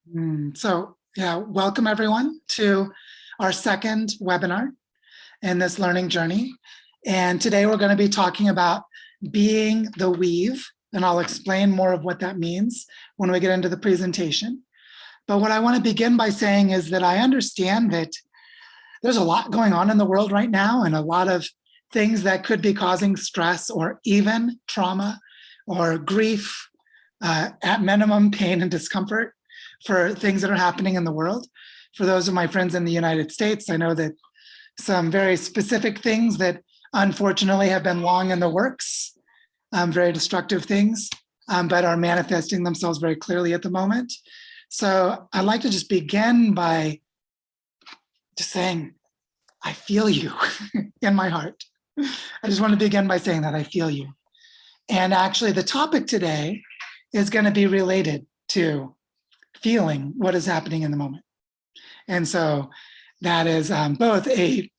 Welcome everyone to our second webinar in this learning journey. And today we're going to be talking about being the weave, and I'll explain more of what that means when we get into the presentation. But what I want to begin by saying is that I understand that there's a lot going on in the world right now and a lot of things that could be causing stress or even trauma or grief, at minimum pain and discomfort for things that are happening in the world. For those of my friends in the United States, I know that some very specific things that unfortunately have been long in the works, very destructive things, but are manifesting themselves very clearly at the moment. So I'd like to just begin by just saying, I feel you in my heart. I just want to begin by saying that I feel you. And actually the topic today is going to be related to feeling what is happening in the moment. And so that is both I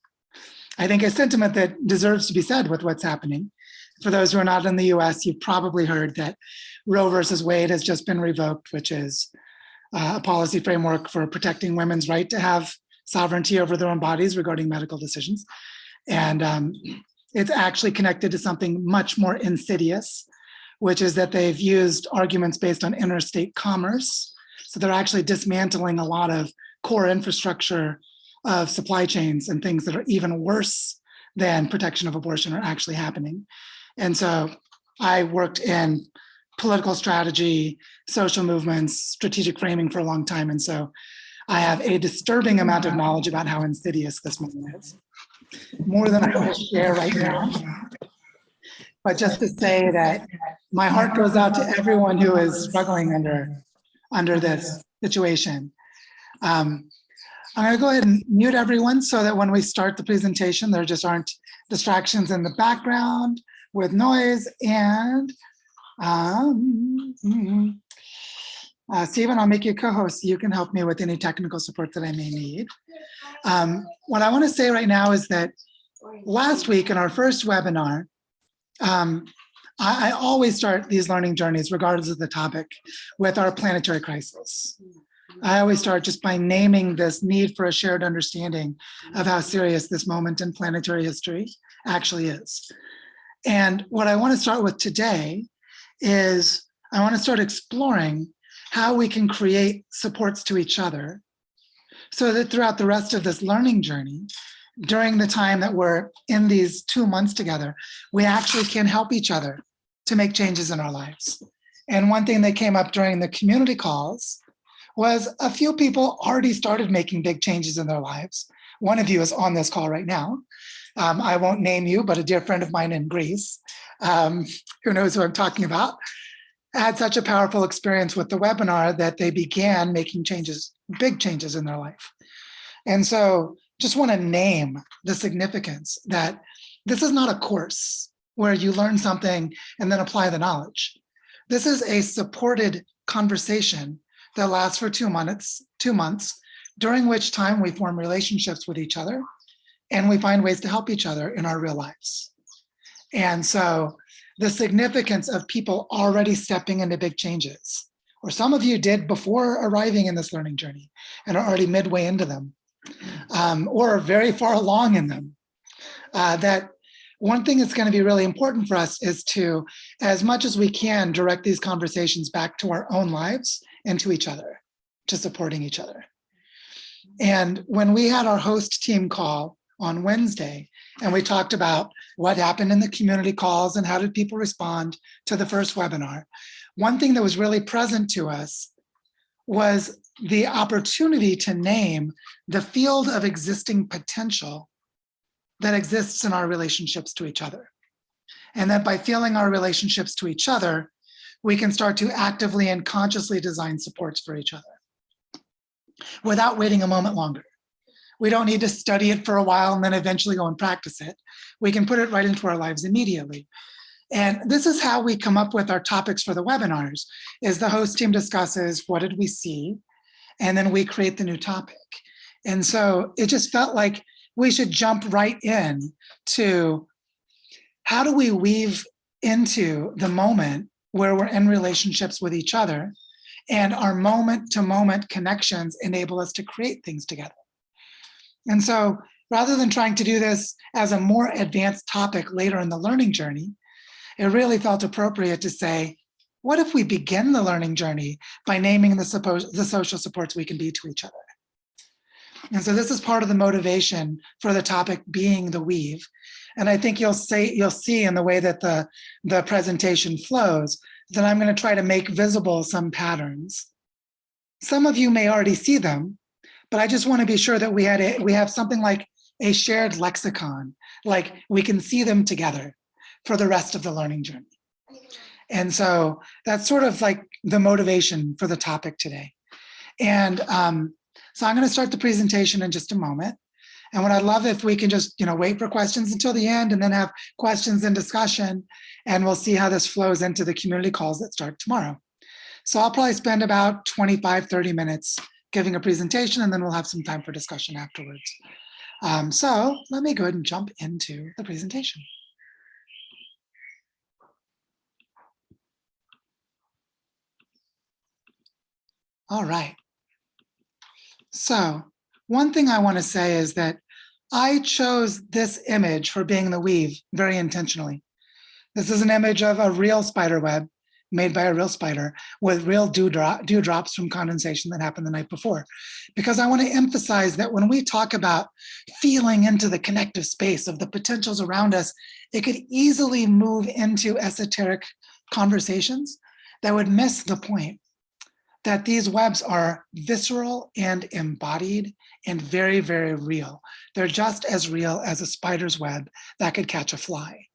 think a sentiment that deserves to be said with what's happening. For those who are not in the US, you've probably heard that Roe versus Wade has just been revoked, which is a policy framework for protecting women's right to have sovereignty over their own bodies regarding medical decisions. And it's actually connected to something much more insidious, which is that they've used arguments based on interstate commerce. So they're actually dismantling a lot of core infrastructure of supply chains, and things that are even worse than protection of abortion are actually happening. And so I worked in political strategy, social movements, strategic framing for a long time. And so I have a disturbing amount of knowledge about how insidious this movement is, more than I will share right now. But just to say that my heart goes out to everyone who is struggling under this situation. I'm going to go ahead and mute everyone so that when we start the presentation, there just aren't distractions in the background with noise. And Stephen, I'll make you a co-host so you can help me with any technical support that I may need. What I want to say right now is that last week in our first webinar, I always start these learning journeys, regardless of the topic, with our planetary crisis. I always start just by naming this need for a shared understanding of how serious this moment in planetary history actually is. And what I want to start with today is I want to start exploring how we can create supports to each other so that throughout the rest of this learning journey, during the time that we're in these 2 months together, we actually can help each other to make changes in our lives. And one thing that came up during the community calls was a few people already started making big changes in their lives. One of you is on this call right now. I won't name you, but a dear friend of mine in Greece, who knows who I'm talking about, had such a powerful experience with the webinar that they began making changes, big changes in their life. And so just want to name the significance that this is not a course where you learn something and then apply the knowledge. This is a supported conversation that lasts for 2 months, during which time we form relationships with each other and we find ways to help each other in our real lives. And so the significance of people already stepping into big changes, or some of you did before arriving in this learning journey and are already midway into them, or very far along in them, that one thing that's going to be really important for us is to, as much as we can, direct these conversations back to our own lives and to each other, to supporting each other. And when we had our host team call on Wednesday, and we talked about what happened in the community calls and how did people respond to the first webinar, one thing that was really present to us was the opportunity to name the field of existing potential that exists in our relationships to each other. And that by feeling our relationships to each other, we can start to actively and consciously design supports for each other without waiting a moment longer. We don't need to study it for a while and then eventually go and practice it. We can put it right into our lives immediately. And this is how we come up with our topics for the webinars, is the host team discusses what did we see, and then we create the new topic. And so it just felt like we should jump right in to how do we weave into the moment where we're in relationships with each other And our moment-to-moment connections enable us to create things together. And so rather than trying to do this as a more advanced topic later in the learning journey, it really felt appropriate to say, what if we begin the learning journey by naming the social supports we can be to each other? And so this is part of the motivation for the topic being the weave. And I think you'll see in the way that the presentation flows that I'm going to try to make visible some patterns. Some of you may already see them, but I just want to be sure that we have something like a shared lexicon, like we can see them together for the rest of the learning journey. And so that's sort of like the motivation for the topic today. And so I'm going to start the presentation in just a moment. And what I'd love if we can just wait for questions until the end and then have questions and discussion, and we'll see how this flows into the community calls that start tomorrow. So I'll probably spend about 25, 30 minutes giving a presentation, and then we'll have some time for discussion afterwards. So let me go ahead and jump into the presentation. All right. So one thing I want to say is that I chose this image for being the weave very intentionally. This is an image of a real spider web made by a real spider with real dewdrops from condensation that happened the night before. Because I want to emphasize that when we talk about feeling into the connective space of the potentials around us, it could easily move into esoteric conversations that would miss the point that these webs are visceral and embodied and very, very real. They're just as real as a spider's web that could catch a fly.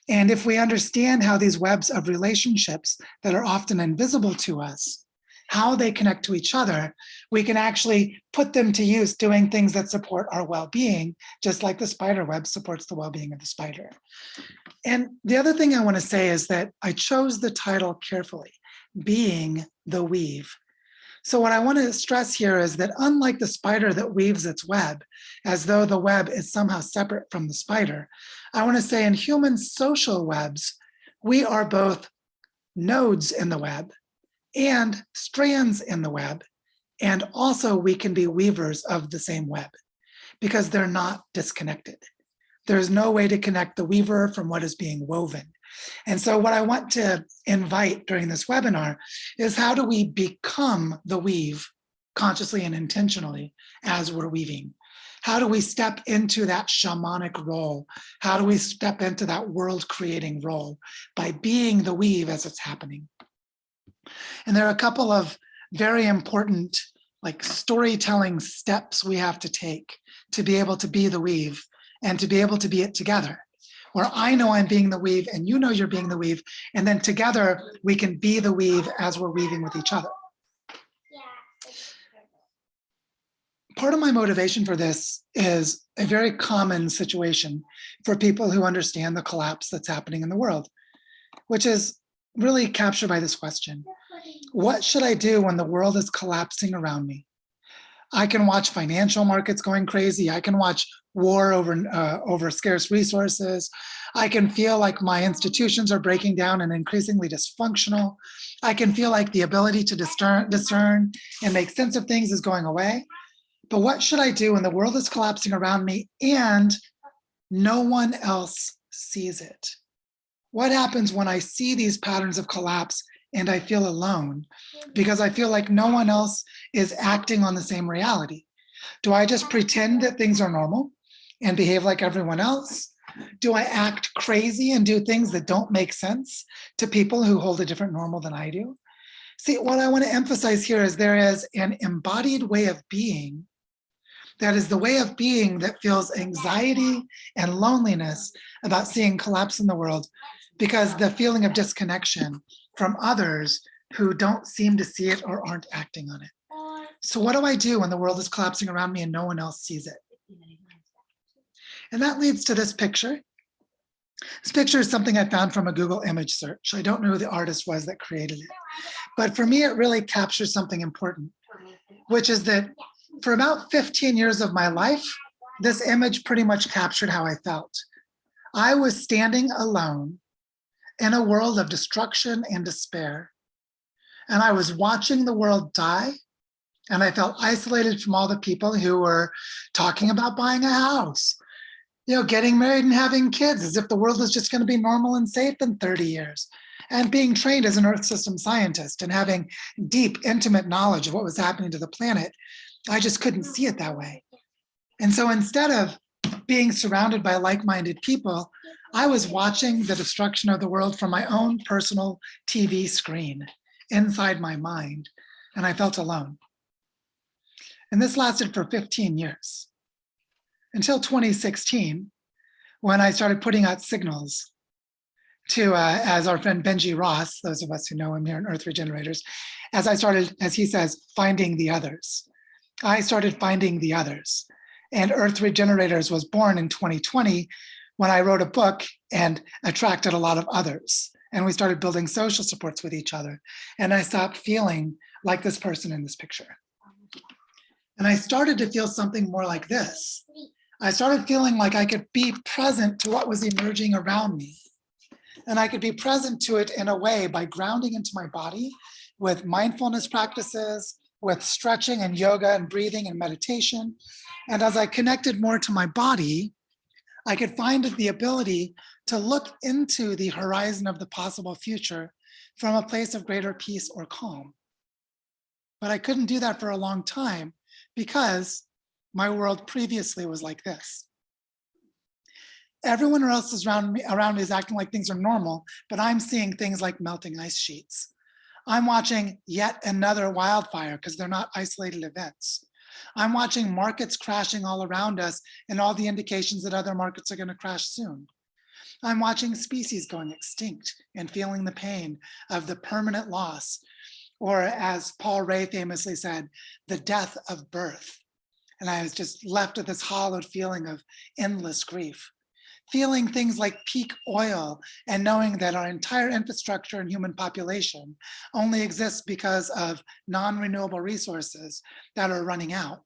And if we understand how these webs of relationships that are often invisible to us, how they connect to each other, we can actually put them to use doing things that support our well-being, just like the spider web supports the well-being of the spider. And the other thing I want to say is that I chose the title carefully, being the weave. So what I want to stress here is that unlike the spider that weaves its web, as though the web is somehow separate from the spider, I want to say in human social webs, we are both nodes in the web and strands in the web. And also we can be weavers of the same web because they're not disconnected. There's no way to connect the weaver from what is being woven. And so what I want to invite during this webinar is how do we become the weave consciously and intentionally as we're weaving? How do we step into that shamanic role? How do we step into that world creating role by being the weave as it's happening? And there are a couple of very important storytelling steps we have to take to be able to be the weave and to be able to be it together, where I know I'm being the weave and you know you're being the weave, and then together we can be the weave as we're weaving with each other. Part of my motivation for this is a very common situation for people who understand the collapse that's happening in the world, which is really captured by this question. What should I do when the world is collapsing around me? I can watch financial markets going crazy. I can watch war over scarce resources. I can feel like my institutions are breaking down and increasingly dysfunctional. I can feel like the ability to discern and make sense of things is going away. But what should I do when the world is collapsing around me and no one else sees it? What happens when I see these patterns of collapse and I feel alone because I feel like no one else is acting on the same reality? Do I just pretend that things are normal and behave like everyone else? Do I act crazy and do things that don't make sense to people who hold a different normal than I do? See, what I want to emphasize here is there is an embodied way of being that is the way of being that feels anxiety and loneliness about seeing collapse in the world because the feeling of disconnection from others who don't seem to see it or aren't acting on it. So what do I do when the world is collapsing around me and no one else sees it? And that leads to this picture. This picture is something I found from a Google image search. I don't know who the artist was that created it. But for me, it really captures something important, which is that for about 15 years of my life, this image pretty much captured how I felt. I was standing alone in a world of destruction and despair. And I was watching the world die. And I felt isolated from all the people who were talking about buying a house, getting married and having kids, as if the world is just going to be normal and safe in 30 years. And being trained as an Earth system scientist and having deep, intimate knowledge of what was happening to the planet, I just couldn't see it that way. And so instead of being surrounded by like-minded people, I was watching the destruction of the world from my own personal TV screen inside my mind, and I felt alone. And this lasted for 15 years, until 2016, when I started putting out signals to, as our friend Benji Ross, those of us who know him here in Earth Regenerators, as I started, as he says, finding the others. I started finding the others. And Earth Regenerators was born in 2020 when I wrote a book and attracted a lot of others. And we started building social supports with each other. And I stopped feeling like this person in this picture. And I started to feel something more like this. I started feeling like I could be present to what was emerging around me. And I could be present to it in a way by grounding into my body with mindfulness practices, with stretching and yoga and breathing and meditation. And as I connected more to my body, I could find the ability to look into the horizon of the possible future from a place of greater peace or calm. But I couldn't do that for a long time because my world previously was like this. Everyone else is around me is acting like things are normal, but I'm seeing things like melting ice sheets. I'm watching yet another wildfire because they're not isolated events. I'm watching markets crashing all around us and all the indications that other markets are going to crash soon. I'm watching species going extinct and feeling the pain of the permanent loss, or as Paul Ray famously said, the death of birth. And I was just left with this hollowed feeling of endless grief. Feeling things like peak oil and knowing that our entire infrastructure and human population only exists because of non-renewable resources that are running out.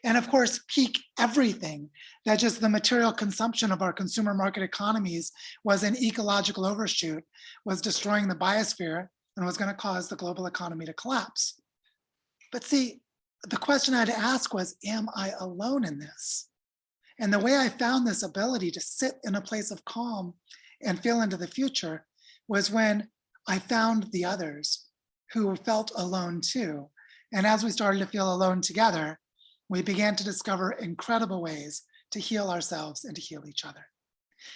And of course, peak everything, that just the material consumption of our consumer market economies was an ecological overshoot, was destroying the biosphere and was going to cause the global economy to collapse. But see, the question I had to ask was, am I alone in this? And the way I found this ability to sit in a place of calm and feel into the future was when I found the others who felt alone too. And as we started to feel alone together, we began to discover incredible ways to heal ourselves and to heal each other.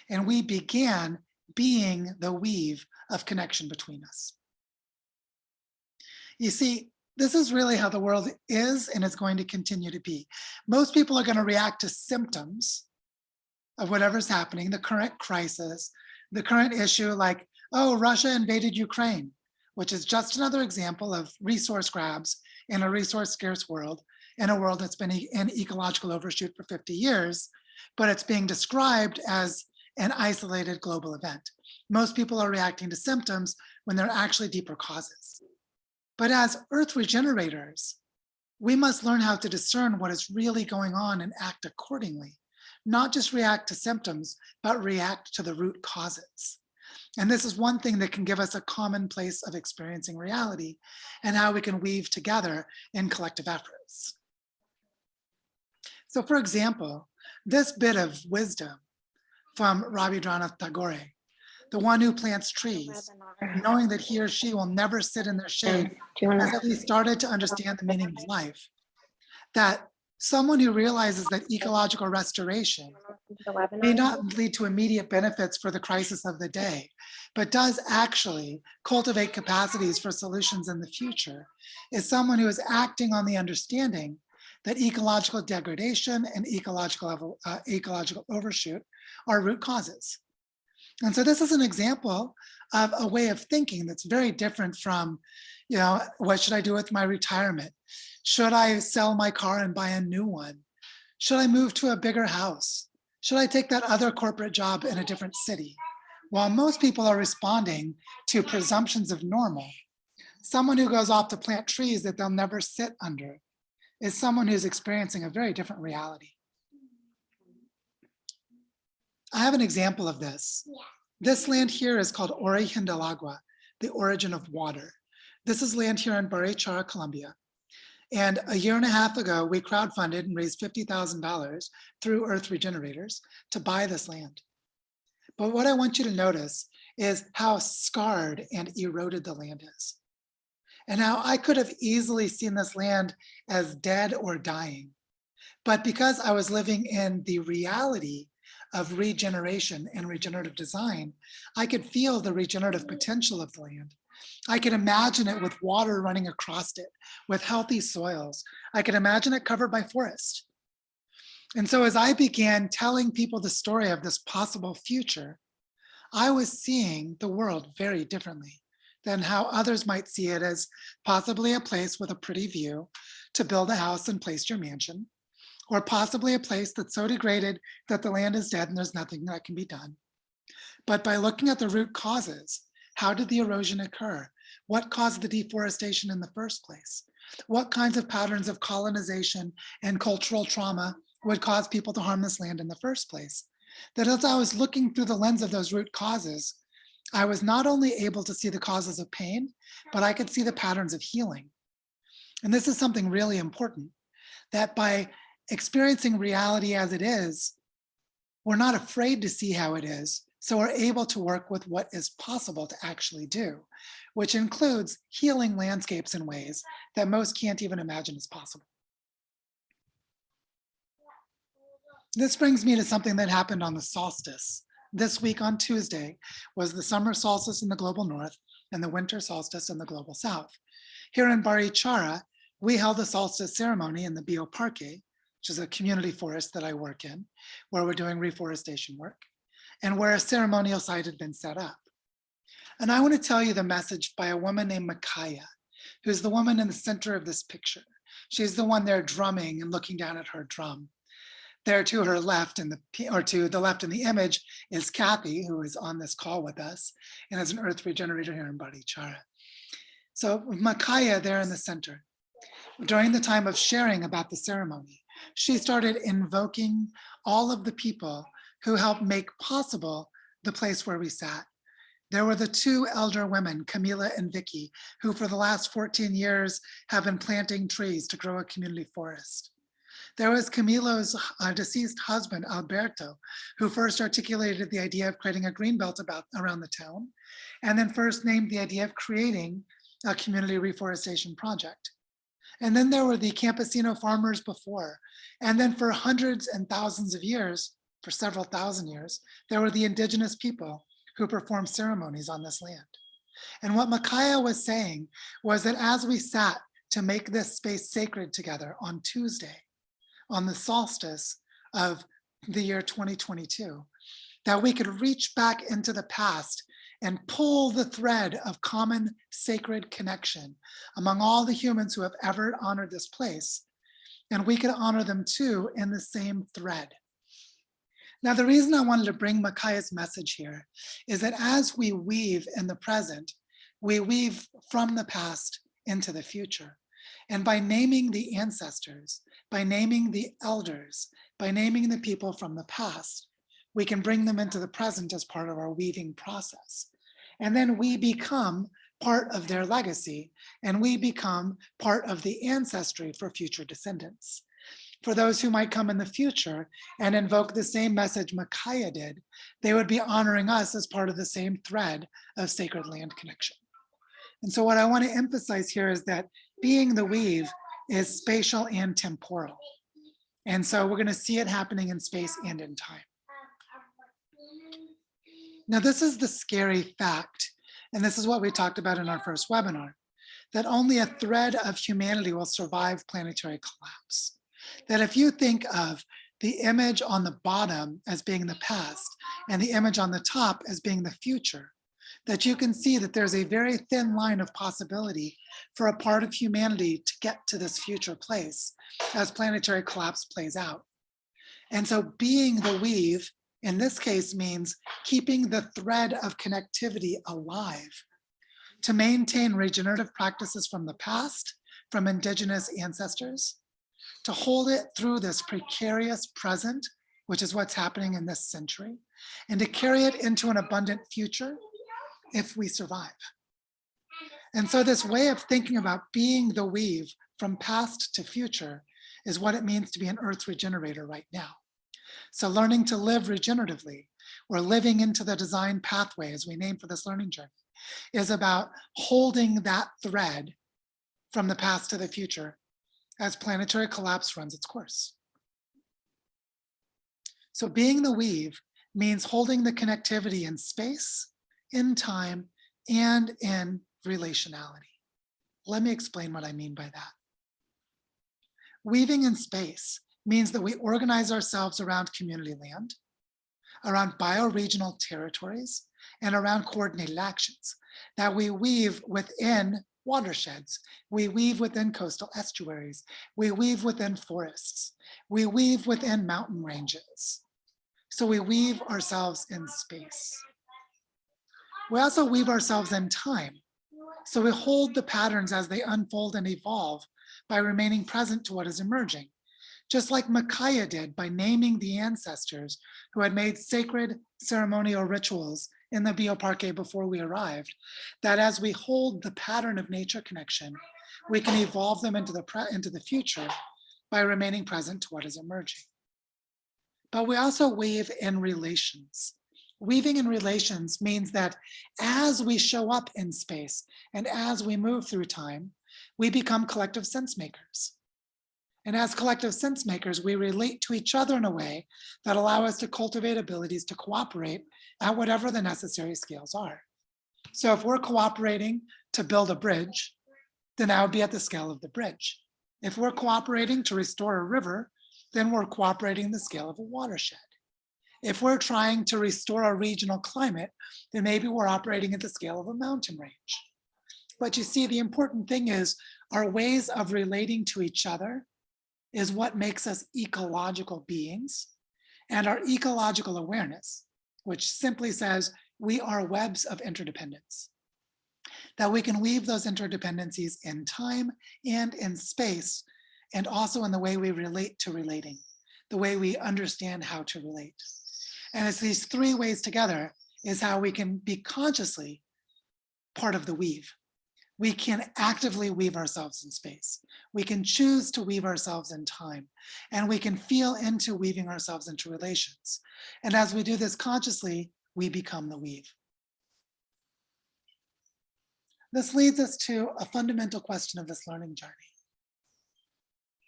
And we began being the weave of connection between us. You see, this is really how the world is and is going to continue to be. Most people are going to react to symptoms of whatever's happening, the current crisis, the current issue, like, oh, Russia invaded Ukraine, which is just another example of resource grabs in a resource scarce world, in a world that's been in ecological overshoot for 50 years, but it's being described as an isolated global event. Most people are reacting to symptoms when they're actually deeper causes. But as Earth regenerators, we must learn how to discern what is really going on and act accordingly, not just react to symptoms, but react to the root causes. And this is one thing that can give us a common place of experiencing reality and how we can weave together in collective efforts. So for example, this bit of wisdom from Rabindranath Tagore, the one who plants trees, knowing that he or she will never sit in their shade, has at least started to understand the meaning of life. That someone who realizes that ecological restoration may not lead to immediate benefits for the crisis of the day, but does actually cultivate capacities for solutions in the future, is someone who is acting on the understanding that ecological degradation and ecological overshoot are root causes. And so this is an example of a way of thinking that's very different from, what should I do with my retirement? Should I sell my car and buy a new one? Should I move to a bigger house? Should I take that other corporate job in a different city? While most people are responding to presumptions of normal, someone who goes off to plant trees that they'll never sit under is someone who's experiencing a very different reality. I have an example of this. This land here is called Origen del Agua, the origin of water. This is land here in Barre Chara, Colombia. And a year and a half ago, we crowdfunded and raised $50,000 through Earth Regenerators to buy this land. But what I want you to notice is how scarred and eroded the land is. And how I could have easily seen this land as dead or dying. But because I was living in the reality of regeneration and regenerative design, I could feel the regenerative potential of the land. I could imagine it with water running across it, with healthy soils. I could imagine it covered by forest. And so as I began telling people the story of this possible future, I was seeing the world very differently than how others might see it as possibly a place with a pretty view to build a house and place your mansion, or possibly a place that's so degraded that the land is dead and there's nothing that can be done. But by looking at the root causes, how did the erosion occur? What caused the deforestation in the first place? What kinds of patterns of colonization and cultural trauma would cause people to harm this land in the first place? That as I was looking through the lens of those root causes, I was not only able to see the causes of pain, but I could see the patterns of healing. And this is something really important, that by experiencing reality as it is, we're not afraid to see how it is, so we're able to work with what is possible to actually do, which includes healing landscapes in ways that most can't even imagine is possible. This brings me to something that happened on the solstice. This week on Tuesday was the summer solstice in the global north and the winter solstice in the global south. Here in Barre Chara, we held a solstice ceremony in the Bioparque, which is a community forest that I work in, where we're doing reforestation work, and where a ceremonial site had been set up. And I want to tell you the message by a woman named Makaya, who's the woman in the center of this picture. She's the one there drumming and looking down at her drum. There to her left, or to the left in the image, is Kathy, who is on this call with us and is an earth regenerator here in Barre Chara. So Makaya there in the center. During the time of sharing about the ceremony, she started invoking all of the people who helped make possible the place where we sat. There were the two elder women, Camila and Vicky, who for the last 14 years have been planting trees to grow a community forest. There was Camilo's deceased husband, Alberto, who first articulated the idea of creating a green belt around the town, and then first named the idea of creating a community reforestation project. And then there were the campesino farmers before. And then for hundreds and thousands of years, for several thousand years, there were the indigenous people who performed ceremonies on this land. And what Makaya was saying was that as we sat to make this space sacred together on Tuesday, on the solstice of the year 2022, that we could reach back into the past and pull the thread of common sacred connection among all the humans who have ever honored this place, and we could honor them too in the same thread. Now, the reason I wanted to bring Makaya's message here is that as we weave in the present, we weave from the past into the future. And by naming the ancestors, by naming the elders, by naming the people from the past, we can bring them into the present as part of our weaving process. And then we become part of their legacy, and we become part of the ancestry for future descendants. For those who might come in the future and invoke the same message Makaya did, they would be honoring us as part of the same thread of sacred land connection. And so what I want to emphasize here is that being the weave is spatial and temporal. And so we're going to see it happening in space and in time. Now, this is the scary fact, and this is what we talked about in our first webinar, that only a thread of humanity will survive planetary collapse. That if you think of the image on the bottom as being the past and the image on the top as being the future, that you can see that there's a very thin line of possibility for a part of humanity to get to this future place as planetary collapse plays out. And so being the weave in this case means keeping the thread of connectivity alive to maintain regenerative practices from the past, from indigenous ancestors, to hold it through this precarious present, which is what's happening in this century, and to carry it into an abundant future if we survive. And so this way of thinking about being the weave from past to future is what it means to be an earth regenerator right now. So learning to live regeneratively, or living into the design pathway, as we name for this learning journey, is about holding that thread from the past to the future as planetary collapse runs its course. So being the weave means holding the connectivity in space, in time, and in relationality. Let me explain what I mean by that. Weaving in space means that we organize ourselves around community land, around bioregional territories, and around coordinated actions, that we weave within watersheds, we weave within coastal estuaries, we weave within forests, we weave within mountain ranges. So we weave ourselves in space. We also weave ourselves in time. So we hold the patterns as they unfold and evolve by remaining present to what is emerging, just like Micaiah did by naming the ancestors who had made sacred ceremonial rituals in the bioparque before we arrived, that as we hold the pattern of nature connection, we can evolve them into the future by remaining present to what is emerging. But we also weave in relations. Weaving in relations means that as we show up in space and as we move through time, we become collective sense makers. And as collective sense makers, we relate to each other in a way that allow us to cultivate abilities to cooperate at whatever the necessary scales are. So if we're cooperating to build a bridge, then that would be at the scale of the bridge. If we're cooperating to restore a river, then we're cooperating the scale of a watershed. If we're trying to restore a regional climate, then maybe we're operating at the scale of a mountain range. But you see, the important thing is our ways of relating to each other is what makes us ecological beings, and our ecological awareness, which simply says we are webs of interdependence, that we can weave those interdependencies in time and in space, and also in the way we relate to relating, the way we understand how to relate. And it's these three ways together is how we can be consciously part of the weave. We can actively weave ourselves in space. We can choose to weave ourselves in time, and we can feel into weaving ourselves into relations. And as we do this consciously, we become the weave. This leads us to a fundamental question of this learning journey.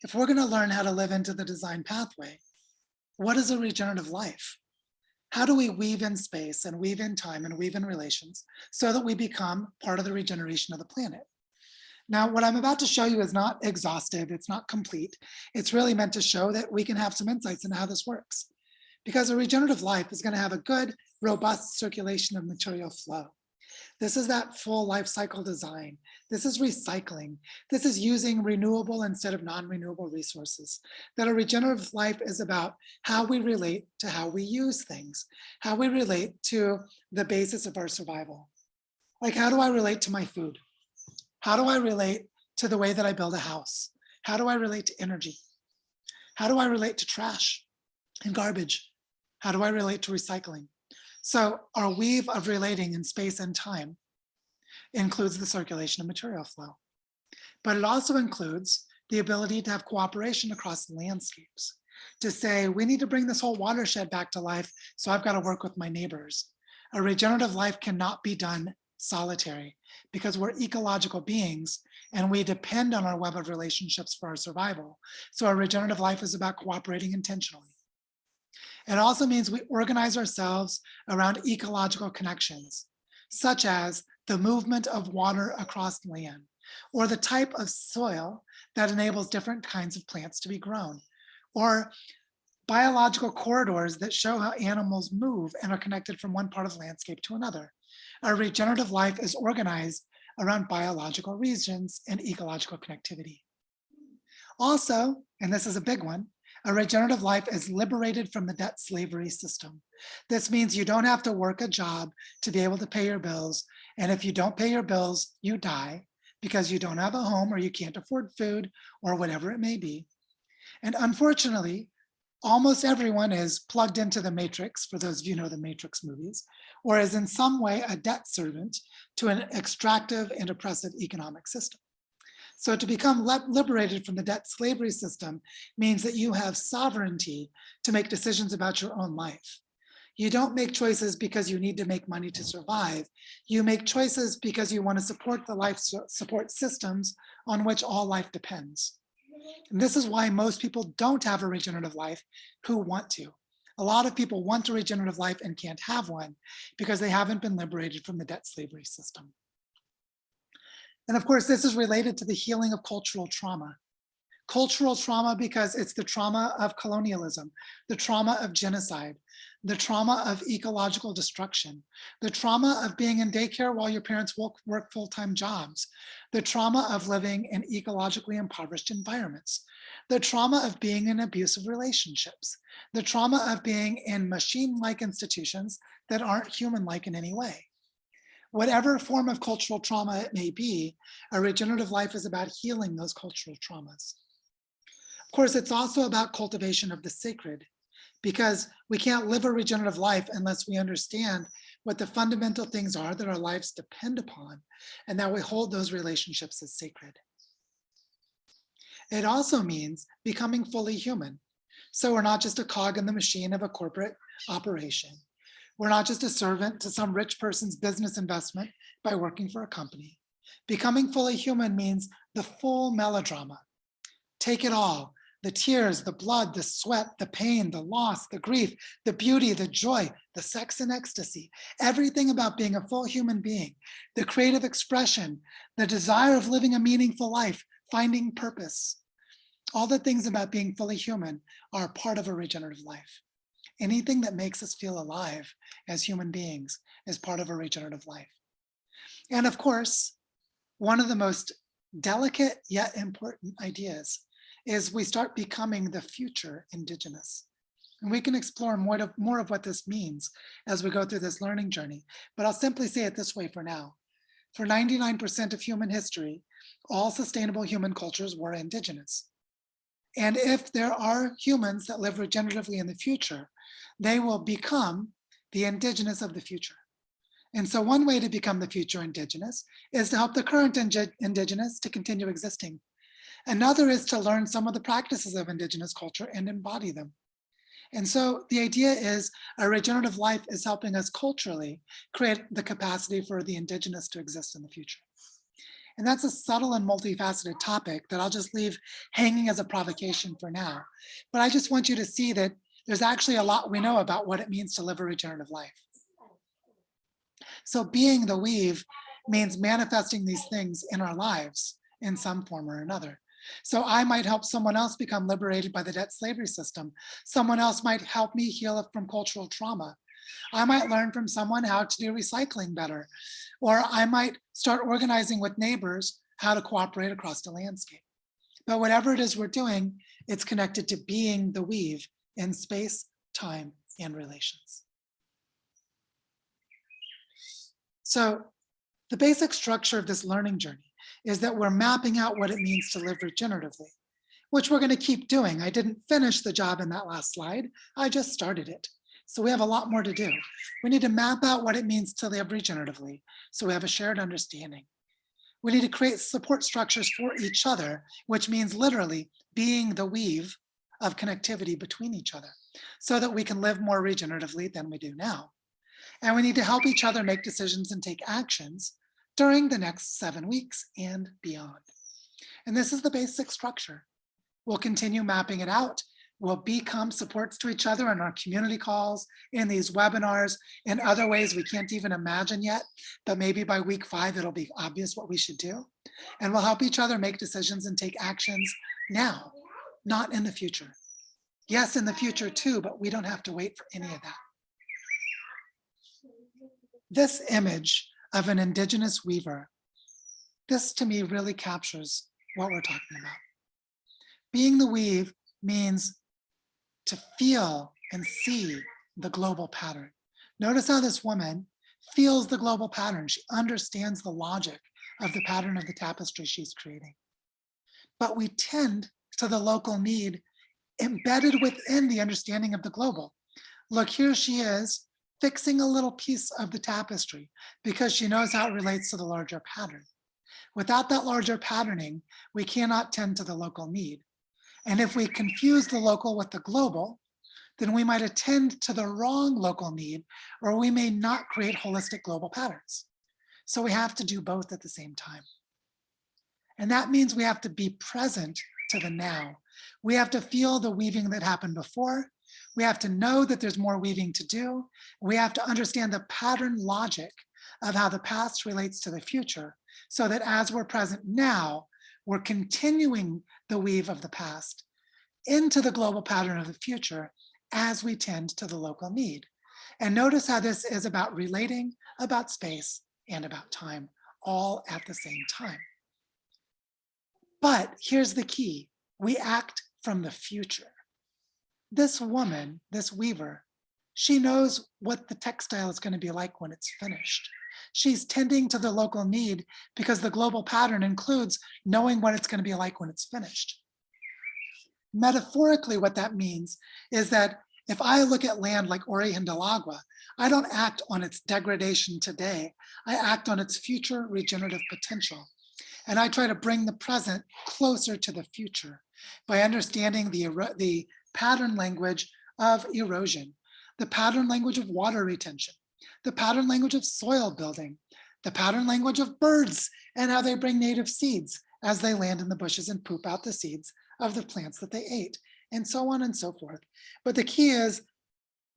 If we're going to learn how to live into the design pathway, what is a regenerative life? How do we weave in space and weave in time and weave in relations so that we become part of the regeneration of the planet? Now, what I'm about to show you is not exhaustive, it's not complete. It's really meant to show that we can have some insights into how this works. Because a regenerative life is going to have a good, robust circulation of material flow. This is that full life cycle design. This is recycling. This is using renewable instead of non-renewable resources. That a regenerative life is about how we relate to how we use things, how we relate to the basis of our survival. Like, how do I relate to my food? How do I relate to the way that I build a house? How do I relate to energy? How do I relate to trash and garbage? How do I relate to recycling? So our weave of relating in space and time includes the circulation of material flow, but it also includes the ability to have cooperation across the landscapes, to say, we need to bring this whole watershed back to life, so I've got to work with my neighbors. A regenerative life cannot be done solitary because we're ecological beings and we depend on our web of relationships for our survival. So our regenerative life is about cooperating intentionally. It also means we organize ourselves around ecological connections, such as the movement of water across land, or the type of soil that enables different kinds of plants to be grown, or biological corridors that show how animals move and are connected from one part of the landscape to another. Our regenerative life is organized around biological regions and ecological connectivity. Also, and this is a big one, a regenerative life is liberated from the debt slavery system. This means you don't have to work a job to be able to pay your bills. And if you don't pay your bills, you die because you don't have a home or you can't afford food or whatever it may be. And unfortunately, Almost everyone is plugged into the matrix, for those of you who know the Matrix movies, or is in some way a debt servant to an extractive and oppressive economic system. So to become liberated from the debt slavery system means that you have sovereignty to make decisions about your own life. You don't make choices because you need to make money to survive. You make choices because you want to support the life support systems on which all life depends. And this is why most people don't have a regenerative life who want to. A lot of people want a regenerative life and can't have one because they haven't been liberated from the debt slavery system. And of course, this is related to the healing of cultural trauma. Cultural trauma because it's the trauma of colonialism, the trauma of genocide, the trauma of ecological destruction, the trauma of being in daycare while your parents work full-time jobs, the trauma of living in ecologically impoverished environments, the trauma of being in abusive relationships, the trauma of being in machine-like institutions that aren't human-like in any way. Whatever form of cultural trauma it may be, a regenerative life is about healing those cultural traumas. Of course, it's also about cultivation of the sacred, because we can't live a regenerative life unless we understand what the fundamental things are that our lives depend upon, and that we hold those relationships as sacred. It also means becoming fully human. So we're not just a cog in the machine of a corporate operation. We're not just a servant to some rich person's business investment by working for a company. Becoming fully human means the full melodrama. Take it all, the tears, the blood, the sweat, the pain, the loss, the grief, the beauty, the joy, the sex and ecstasy, everything about being a full human being, the creative expression, the desire of living a meaningful life, finding purpose. All the things about being fully human are part of a regenerative life. Anything that makes us feel alive as human beings is part of a regenerative life. And of course, one of the most delicate yet important ideas is we start becoming the future indigenous. And we can explore more of what this means as we go through this learning journey, but I'll simply say it this way for now. For 99% of human history, all sustainable human cultures were indigenous. And if there are humans that live regeneratively in the future, they will become the indigenous of the future. And so one way to become the future indigenous is to help the current indigenous to continue existing. Another is to learn some of the practices of indigenous culture and embody them. And so the idea is a regenerative life is helping us culturally create the capacity for the indigenous to exist in the future. And that's a subtle and multifaceted topic that I'll just leave hanging as a provocation for now. But I just want you to see that there's actually a lot we know about what it means to live a regenerative life. So being the weave means manifesting these things in our lives in some form or another. So I might help someone else become liberated by the debt slavery system. Someone else might help me heal from cultural trauma. I might learn from someone how to do recycling better, or I might start organizing with neighbors how to cooperate across the landscape. But whatever it is we're doing, it's connected to being the weave in space, time, and relations. So the basic structure of this learning journey is that we're mapping out what it means to live regeneratively, which we're going to keep doing. I didn't finish the job in that last slide. I just started it. So we have a lot more to do. We need to map out what it means to live regeneratively so we have a shared understanding. We need to create support structures for each other, which means literally being the weave of connectivity between each other so that we can live more regeneratively than we do now. And we need to help each other make decisions and take actions during the next 7 weeks and beyond. And this is the basic structure. We'll continue mapping it out. We'll become supports to each other in our community calls, in these webinars, in other ways we can't even imagine yet, but maybe by week 5, it'll be obvious what we should do. And we'll help each other make decisions and take actions now, not in the future. Yes, in the future too, but we don't have to wait for any of that. This image of an indigenous weaver, this to me really captures what we're talking about. Being the weave means to feel and see the global pattern. Notice how this woman feels the global pattern. She understands the logic of the pattern of the tapestry she's creating. But we tend to the local need embedded within the understanding of the global. Look, here she is fixing a little piece of the tapestry because she knows how it relates to the larger pattern. Without that larger patterning, we cannot tend to the local need. And if we confuse the local with the global, then we might attend to the wrong local need, or we may not create holistic global patterns. So we have to do both at the same time. And that means we have to be present to the now. We have to feel the weaving that happened before. We have to know that there's more weaving to do. We have to understand the pattern logic of how the past relates to the future, so that as we're present now, we're continuing the weave of the past into the global pattern of the future as we tend to the local need. And notice how this is about relating, about space, and about time, all at the same time. But here's the key: we act from the future. This woman, this weaver, she knows what the textile is going to be like when it's finished. She's tending to the local need because the global pattern includes knowing what it's going to be like when it's finished. Metaphorically, what that means is that if I look at land like Origen del Agua, I don't act on its degradation today. I act on its future regenerative potential. And I try to bring the present closer to the future by understanding the pattern language of erosion, the pattern language of water retention, the pattern language of soil building, the pattern language of birds and how they bring native seeds as they land in the bushes and poop out the seeds of the plants that they ate, and so on and so forth. But the key is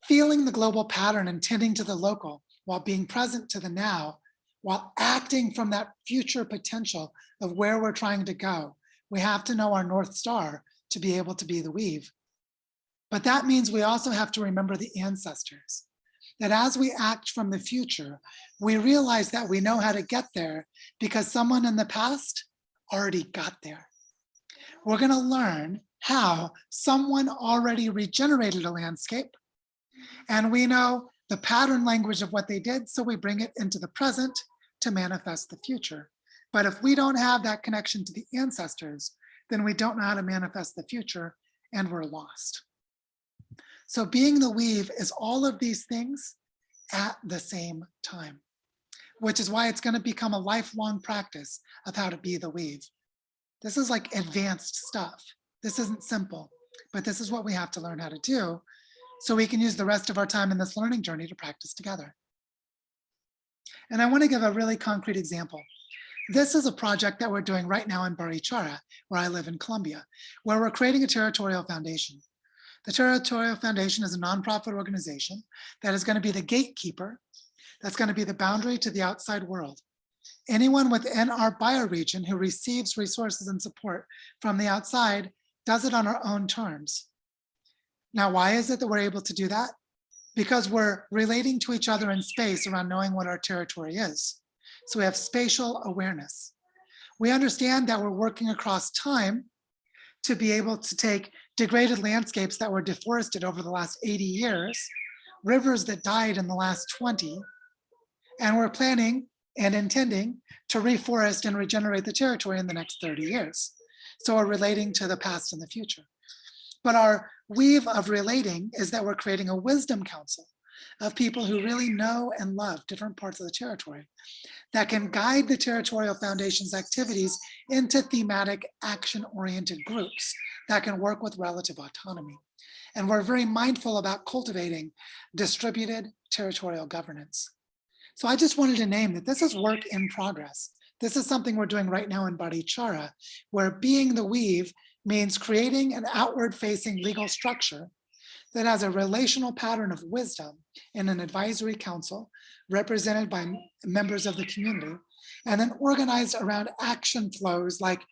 feeling the global pattern and tending to the local while being present to the now, while acting from that future potential of where we're trying to go. We have to know our North Star to be able to be the weave. But that means we also have to remember the ancestors, that as we act from the future, we realize that we know how to get there because someone in the past already got there. We're going to learn how someone already regenerated a landscape, and we know the pattern language of what they did, so we bring it into the present to manifest the future. But if we don't have that connection to the ancestors, then we don't know how to manifest the future, and we're lost. So being the weave is all of these things at the same time, which is why it's going to become a lifelong practice of how to be the weave. This is like advanced stuff. This isn't simple, but this is what we have to learn how to do so we can use the rest of our time in this learning journey to practice together. And I want to give a really concrete example. This is a project that we're doing right now in Barichara, where I live in Colombia, where we're creating a territorial foundation. The Territorial Foundation is a nonprofit organization that is going to be the gatekeeper, that's going to be the boundary to the outside world. Anyone within our bioregion who receives resources and support from the outside does it on our own terms. Now, why is it that we're able to do that? Because we're relating to each other in space around knowing what our territory is. So we have spatial awareness. We understand that we're working across time to be able to take degraded landscapes that were deforested over the last 80 years, rivers that died in the last 20, and we're planning and intending to reforest and regenerate the territory in the next 30 years. So we're relating to the past and the future. But our weave of relating is that we're creating a wisdom council of people who really know and love different parts of the territory that can guide the Territorial Foundation's activities into thematic action-oriented groups that can work with relative autonomy. And we're very mindful about cultivating distributed territorial governance. So I just wanted to name that this is work in progress. This is something we're doing right now in Barichara, where being the weave means creating an outward-facing legal structure that has a relational pattern of wisdom in an advisory council represented by members of the community, and then organized around action flows like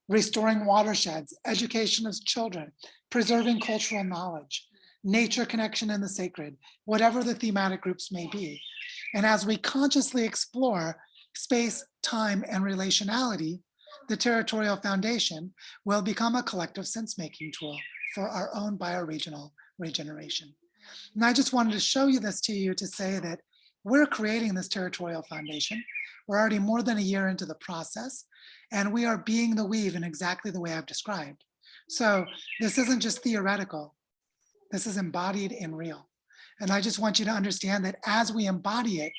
restoring watersheds, education of children, preserving cultural knowledge, nature connection and the sacred, whatever the thematic groups may be. And as we consciously explore space, time, and relationality, the Territorial Foundation will become a collective sense-making tool for our own bioregional regeneration. And I just wanted to show you this to you to say that we're creating this Territorial Foundation. We're already more than a year into the process, and we are being the weave in exactly the way I've described. So this isn't just theoretical, this is embodied and real. And I just want you to understand that as we embody it,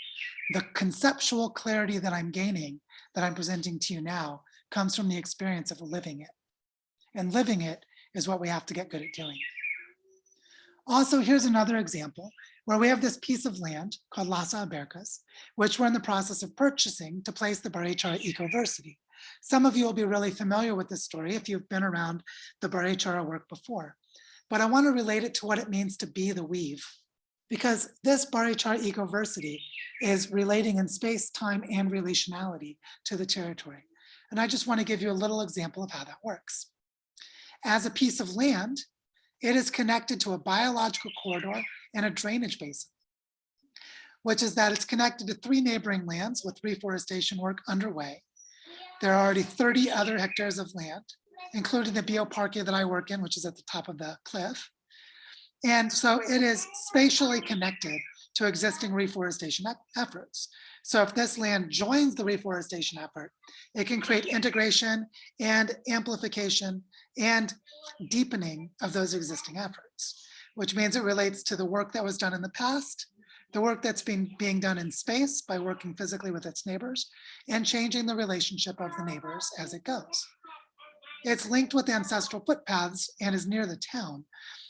the conceptual clarity that I'm gaining, that I'm presenting to you now, comes from the experience of living it. And living it is what we have to get good at doing. Also, here's another example where we have this piece of land called Las Albercas, which we're in the process of purchasing to place the Barichara Ecoversity. Some of you will be really familiar with this story if you've been around the Barichara work before. But I want to relate it to what it means to be the weave, because this Barichara Ecoversity is relating in space, time, and relationality to the territory. And I just want to give you a little example of how that works. As a piece of land, it is connected to a biological corridor and a drainage basin, which is that it's connected to 3 neighboring lands with reforestation work underway. There are already 30 other hectares of land, including the bioparque that I work in, which is at the top of the cliff. And so it is spatially connected to existing reforestation efforts. So if this land joins the reforestation effort, it can create integration and amplification and deepening of those existing efforts, which means it relates to the work that was done in the past, the work that's being done in space by working physically with its neighbors, and changing the relationship of the neighbors as it goes. It's linked with ancestral footpaths and is near the town.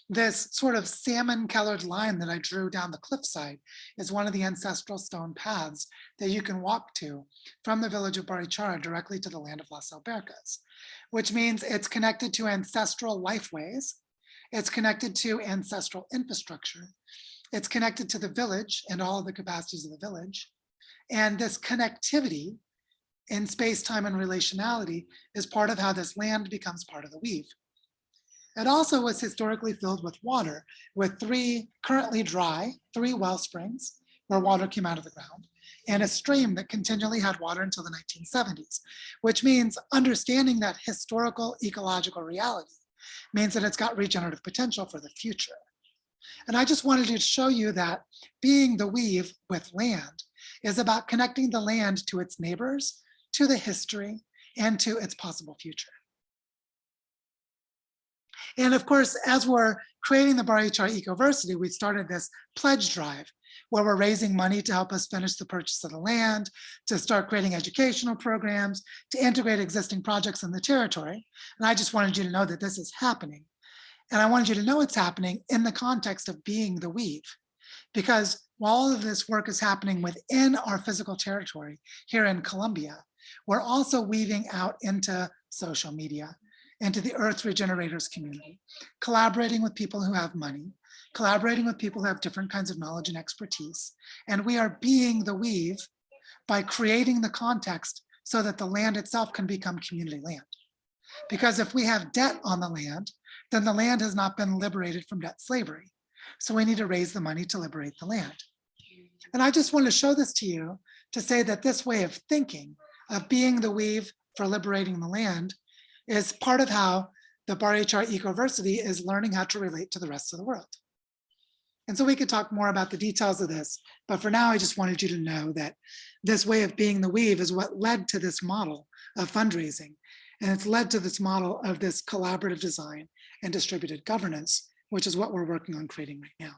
This sort of salmon-colored line that I drew down the cliffside is one of the ancestral stone paths that you can walk to from the village of Barichara directly to the land of Las Albercas, which means it's connected to ancestral lifeways, it's connected to ancestral infrastructure, it's connected to the village and all of the capacities of the village. And this connectivity in space, time, and relationality is part of how this land becomes part of the weave. It also was historically filled with water, with 3 currently dry, 3 well springs where water came out of the ground, and a stream that continually had water until the 1970s, which means understanding that historical ecological reality means that it's got regenerative potential for the future. And I just wanted to show you that being the weave with land is about connecting the land to its neighbors, to the history, and to its possible future. And of course, as we're creating the Barichara Ecoversity, we started this pledge drive where we're raising money to help us finish the purchase of the land, to start creating educational programs, to integrate existing projects in the territory. And I just wanted you to know that this is happening. And I wanted you to know it's happening in the context of being the weave, because while all of this work is happening within our physical territory here in Colombia, we're also weaving out into social media, into the Earth Regenerators community, collaborating with people who have money, collaborating with people who have different kinds of knowledge and expertise. And we are being the weave by creating the context so that the land itself can become community land. Because if we have debt on the land, then the land has not been liberated from debt slavery. So we need to raise the money to liberate the land. And I just want to show this to you to say that this way of thinking, of being the weave for liberating the land, is part of how the Barichara Ecoversity is learning how to relate to the rest of the world. And so we could talk more about the details of this, but for now, I just wanted you to know that this way of being the weave is what led to this model of fundraising. And it's led to this model of this collaborative design and distributed governance, which is what we're working on creating right now.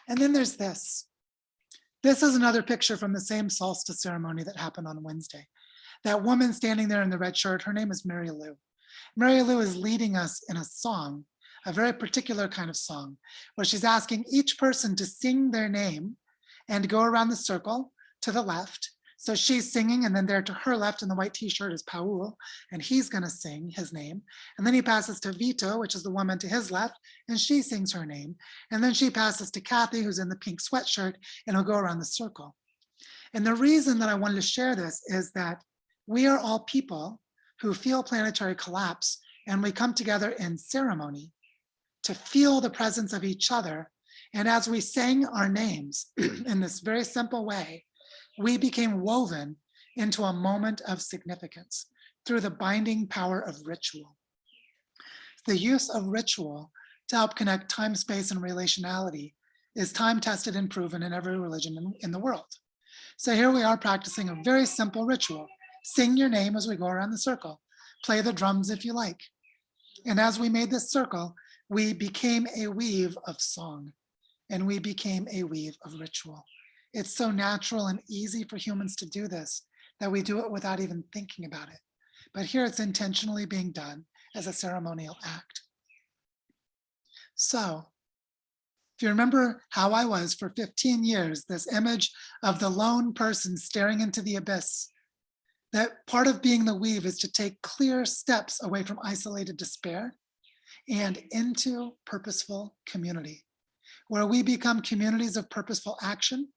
And then there's this. This is another picture from the same solstice ceremony that happened on Wednesday. That woman standing there in the red shirt, her name is Mary Lou. Mary Lou is leading us in a song, a very particular kind of song, where she's asking each person to sing their name and go around the circle to the left. So she's singing, and then there to her left in the white t-shirt is Paul, and he's gonna sing his name. And then he passes to Vito, which is the woman to his left, and she sings her name. And then she passes to Kathy, who's in the pink sweatshirt, and he'll go around the circle. And the reason that I wanted to share this is that we are all people who feel planetary collapse, and we come together in ceremony to feel the presence of each other. And as we sang our names in this very simple way, we became woven into a moment of significance through the binding power of ritual. The use of ritual to help connect time, space, and relationality is time-tested and proven in every religion in the world. So here we are practicing a very simple ritual. Sing your name as we go around the circle. Play the drums if you like. And as we made this circle, we became a weave of song, and we became a weave of ritual. It's so natural and easy for humans to do this that we do it without even thinking about it. But here it's intentionally being done as a ceremonial act. So, if you remember how I was for 15 years, this image of the lone person staring into the abyss, that part of being the weave is to take clear steps away from isolated despair and into purposeful community, where we become communities of purposeful action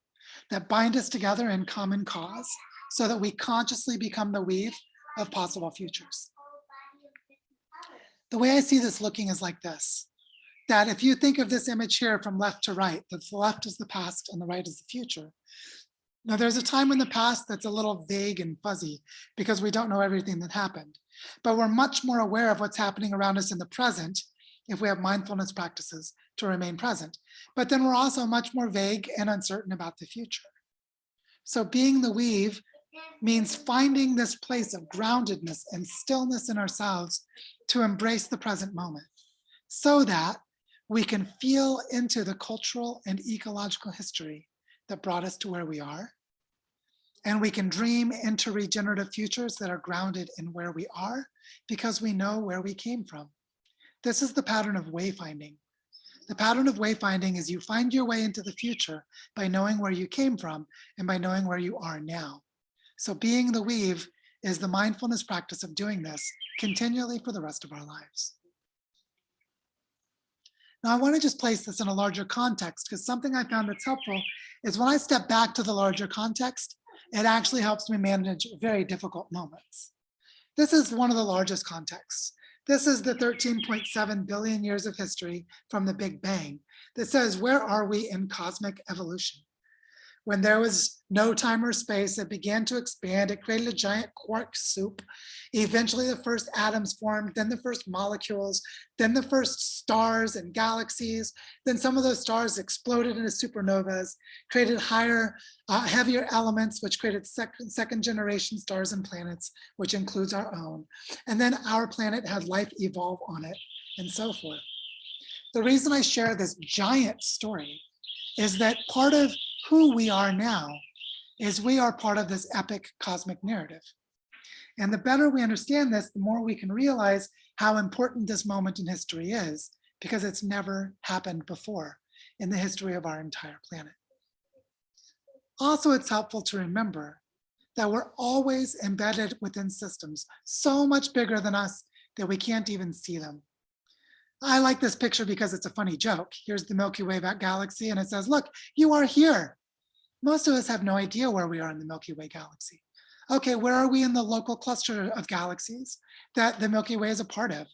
that bind us together in common cause so that we consciously become the weave of possible futures. The way I see this looking is like this, that if you think of this image here from left to right, that the left is the past and the right is the future. Now, there's a time in the past that's a little vague and fuzzy because we don't know everything that happened, but we're much more aware of what's happening around us in the present if we have mindfulness practices to remain present. But then we're also much more vague and uncertain about the future. So being the weave means finding this place of groundedness and stillness in ourselves to embrace the present moment so that we can feel into the cultural and ecological history that brought us to where we are. And we can dream into regenerative futures that are grounded in where we are because we know where we came from. This is the pattern of wayfinding. The pattern of wayfinding is you find your way into the future by knowing where you came from and by knowing where you are now. So being the weave is the mindfulness practice of doing this continually for the rest of our lives. Now, I want to just place this in a larger context because something I found that's helpful is when I step back to the larger context, it actually helps me manage very difficult moments. This is one of the largest contexts. This is the 13.7 billion years of history from the Big Bang that says, where are we in cosmic evolution? When there was no time or space, it began to expand. It created a giant quark soup. Eventually, the first atoms formed, then the first molecules, then the first stars and galaxies. Then some of those stars exploded into supernovas, created higher, heavier elements, which created second generation stars and planets, which includes our own. And then our planet had life evolve on it, and so forth. The reason I share this giant story is that part of who we are now is we are part of this epic cosmic narrative. And the better we understand this, the more we can realize how important this moment in history is, because it's never happened before in the history of our entire planet. Also, it's helpful to remember that we're always embedded within systems so much bigger than us that we can't even see them. I like this picture because it's a funny joke. Here's the Milky Way galaxy, and it says, look, you are here. Most of us have no idea where we are in the Milky Way galaxy. Okay, where are we in the local cluster of galaxies that the Milky Way is a part of?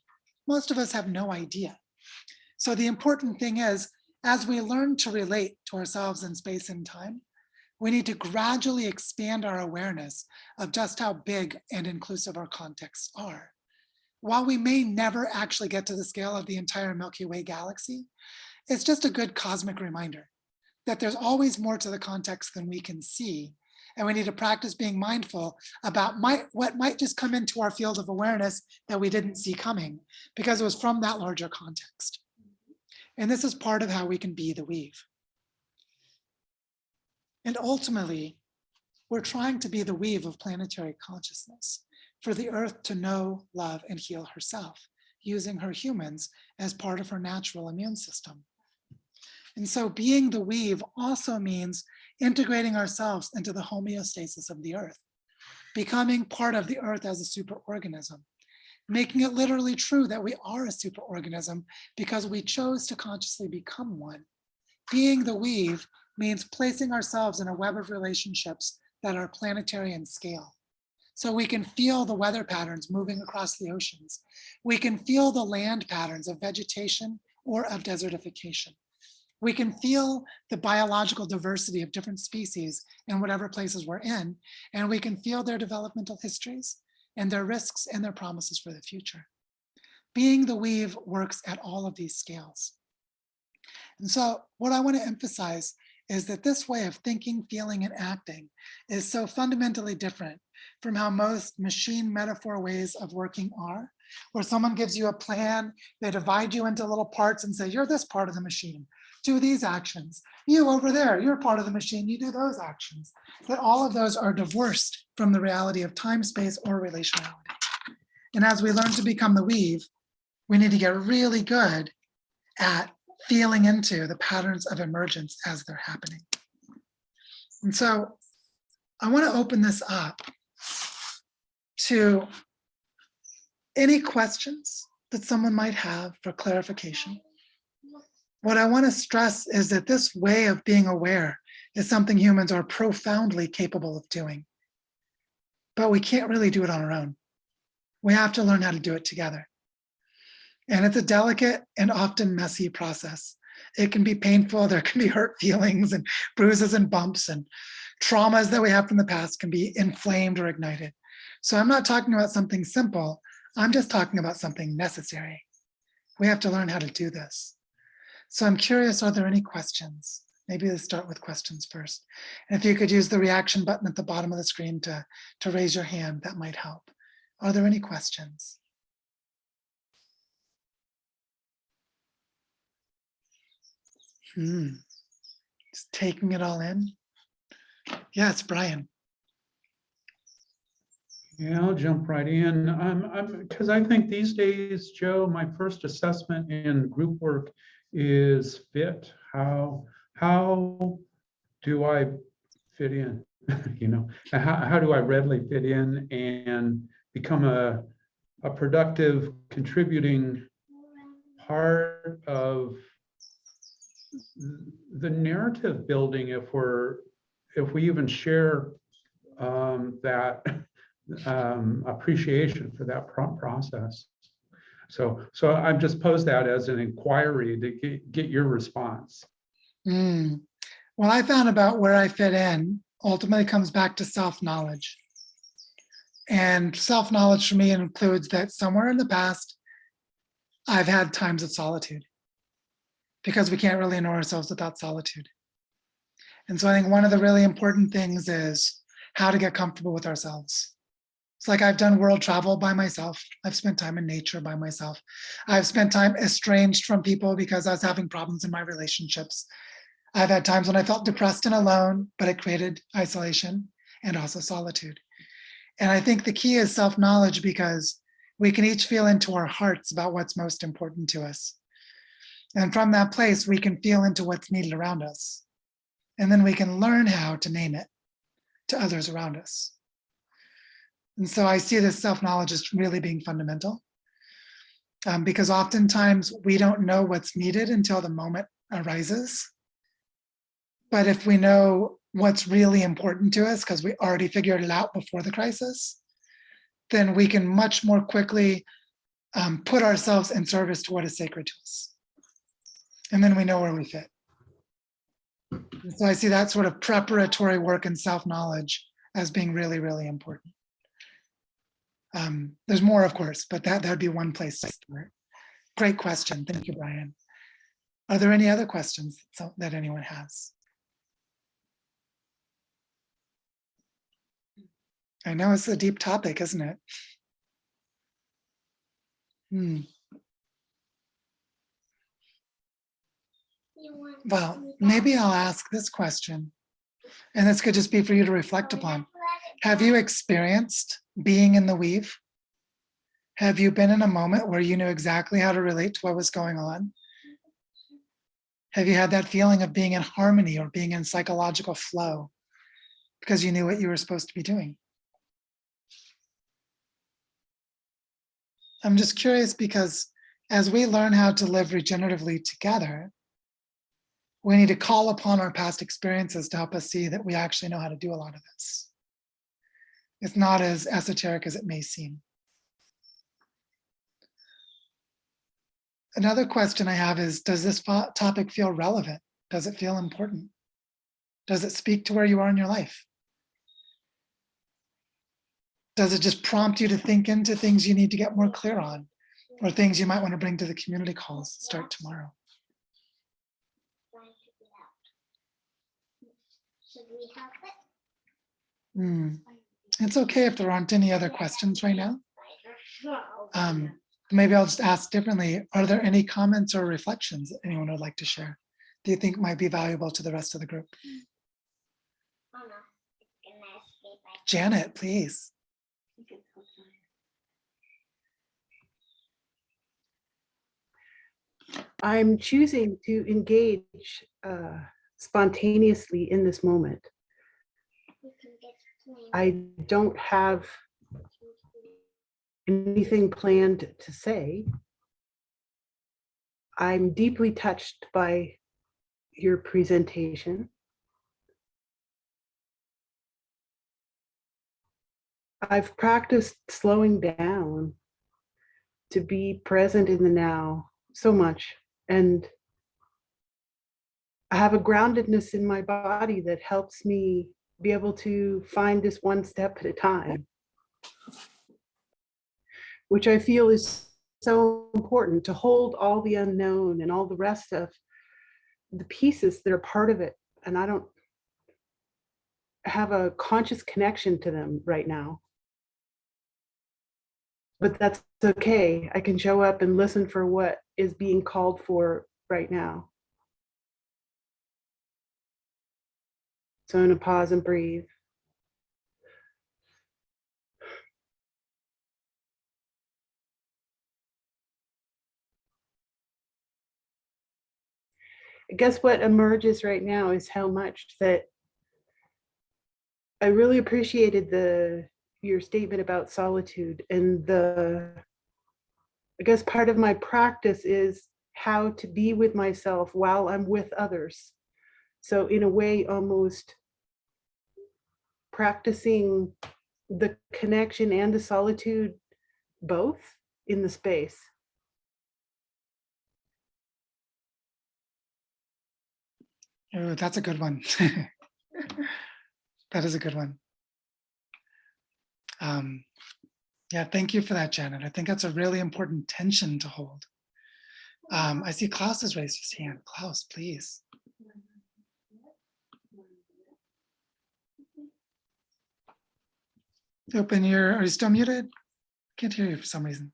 Most of us have no idea. So the important thing is, as we learn to relate to ourselves in space and time, we need to gradually expand our awareness of just how big and inclusive our contexts are. While we may never actually get to the scale of the entire Milky Way galaxy, it's just a good cosmic reminder that there's always more to the context than we can see. And we need to practice being mindful about what might just come into our field of awareness that we didn't see coming because it was from that larger context. And this is part of how we can be the weave. And ultimately, we're trying to be the weave of planetary consciousness for the Earth to know, love, and heal herself, using her humans as part of her natural immune system. And so being the weave also means integrating ourselves into the homeostasis of the Earth, becoming part of the Earth as a superorganism, making it literally true that we are a superorganism because we chose to consciously become one. Being the weave means placing ourselves in a web of relationships that are planetary in scale. So we can feel the weather patterns moving across the oceans. We can feel the land patterns of vegetation or of desertification. We can feel the biological diversity of different species in whatever places we're in, and we can feel their developmental histories and their risks and their promises for the future. Being the weave works at all of these scales. And so what I want to emphasize is that this way of thinking, feeling, and acting is so fundamentally different from how most machine metaphor ways of working are, where someone gives you a plan, they divide you into little parts and say, you're this part of the machine, do these actions. You over there, you're part of the machine, you do those actions. That all of those are divorced from the reality of time, space, or relationality. And as we learn to become the weave, we need to get really good at feeling into the patterns of emergence as they're happening. And so I want to open this up to any questions that someone might have for clarification. What I want to stress is that this way of being aware is something humans are profoundly capable of doing, but we can't really do it on our own. We have to learn how to do it together. And it's a delicate and often messy process. It can be painful. There can be hurt feelings and bruises and bumps, and traumas that we have from the past can be inflamed or ignited. So I'm not talking about something simple. I'm just talking about something necessary. We have to learn how to do this. So I'm curious, are there any questions? Maybe let's start with questions first. And if you could use the reaction button at the bottom of the screen to raise your hand, that might help. Are there any questions? Just taking it all in. Yes, Brian. Yeah, I'll jump right in. Because I think these days, Joe, my first assessment in group work is fit. How do I fit in? You know, how do I readily fit in and become a productive, contributing part of the narrative building if we even share that appreciation for that process. So I've just posed that as an inquiry to get your response. Well, I found about where I fit in ultimately comes back to self-knowledge. And self-knowledge for me includes that somewhere in the past, I've had times of solitude, because we can't really know ourselves without solitude. And so I think one of the really important things is how to get comfortable with ourselves. It's like I've done world travel by myself. I've spent time in nature by myself. I've spent time estranged from people because I was having problems in my relationships. I've had times when I felt depressed and alone, but it created isolation and also solitude. And I think the key is self-knowledge, because we can each feel into our hearts about what's most important to us. And from that place, we can feel into what's needed around us. And then we can learn how to name it to others around us. And so I see this self-knowledge as really being fundamental, because oftentimes we don't know what's needed until the moment arises. But if we know what's really important to us, because we already figured it out before the crisis, then we can much more quickly put ourselves in service to what is sacred to us. And then we know where we fit. And so I see that sort of preparatory work and self-knowledge as being really, really important. There's more, of course, but that would be one place to start. Great question. Thank you, Brian. Are there any other questions that anyone has? I know it's a deep topic, isn't it? Well, maybe I'll ask this question, and this could just be for you to reflect upon. Have you experienced being in the weave? Have you been in a moment where you knew exactly how to relate to what was going on? Have you had that feeling of being in harmony or being in psychological flow because you knew what you were supposed to be doing? I'm just curious, because as we learn how to live regeneratively together, we need to call upon our past experiences to help us see that we actually know how to do a lot of this. It's not as esoteric as it may seem. Another question I have is, does this topic feel relevant? Does it feel important? Does it speak to where you are in your life? Does it just prompt you to think into things you need to get more clear on, or things you might want to bring to the community calls that start tomorrow? It's okay if there aren't any other questions right now. Maybe I'll just ask differently. Are there any comments or reflections that anyone would like to share? Do you think might be valuable to the rest of the group? Janet, please. I'm choosing to engage spontaneously in this moment. I don't have anything planned to say. I'm deeply touched by your presentation. I've practiced slowing down to be present in the now so much. And I have a groundedness in my body that helps me be able to find this one step at a time, which I feel is so important, to hold all the unknown and all the rest of the pieces that are part of it. And I don't have a conscious connection to them right now. But that's okay. I can show up and listen for what is being called for right now. So I'm gonna pause and breathe. I guess what emerges right now is how much that I really appreciated your statement about solitude, and I guess part of my practice is how to be with myself while I'm with others. So in a way, almost practicing the connection and the solitude both in the space. Oh, that's a good one. That is a good one. Yeah, thank you for that, Janet. I think that's a really important tension to hold. I see Klaus has raised his hand. Klaus, please. Are you still muted? Can't hear you for some reason.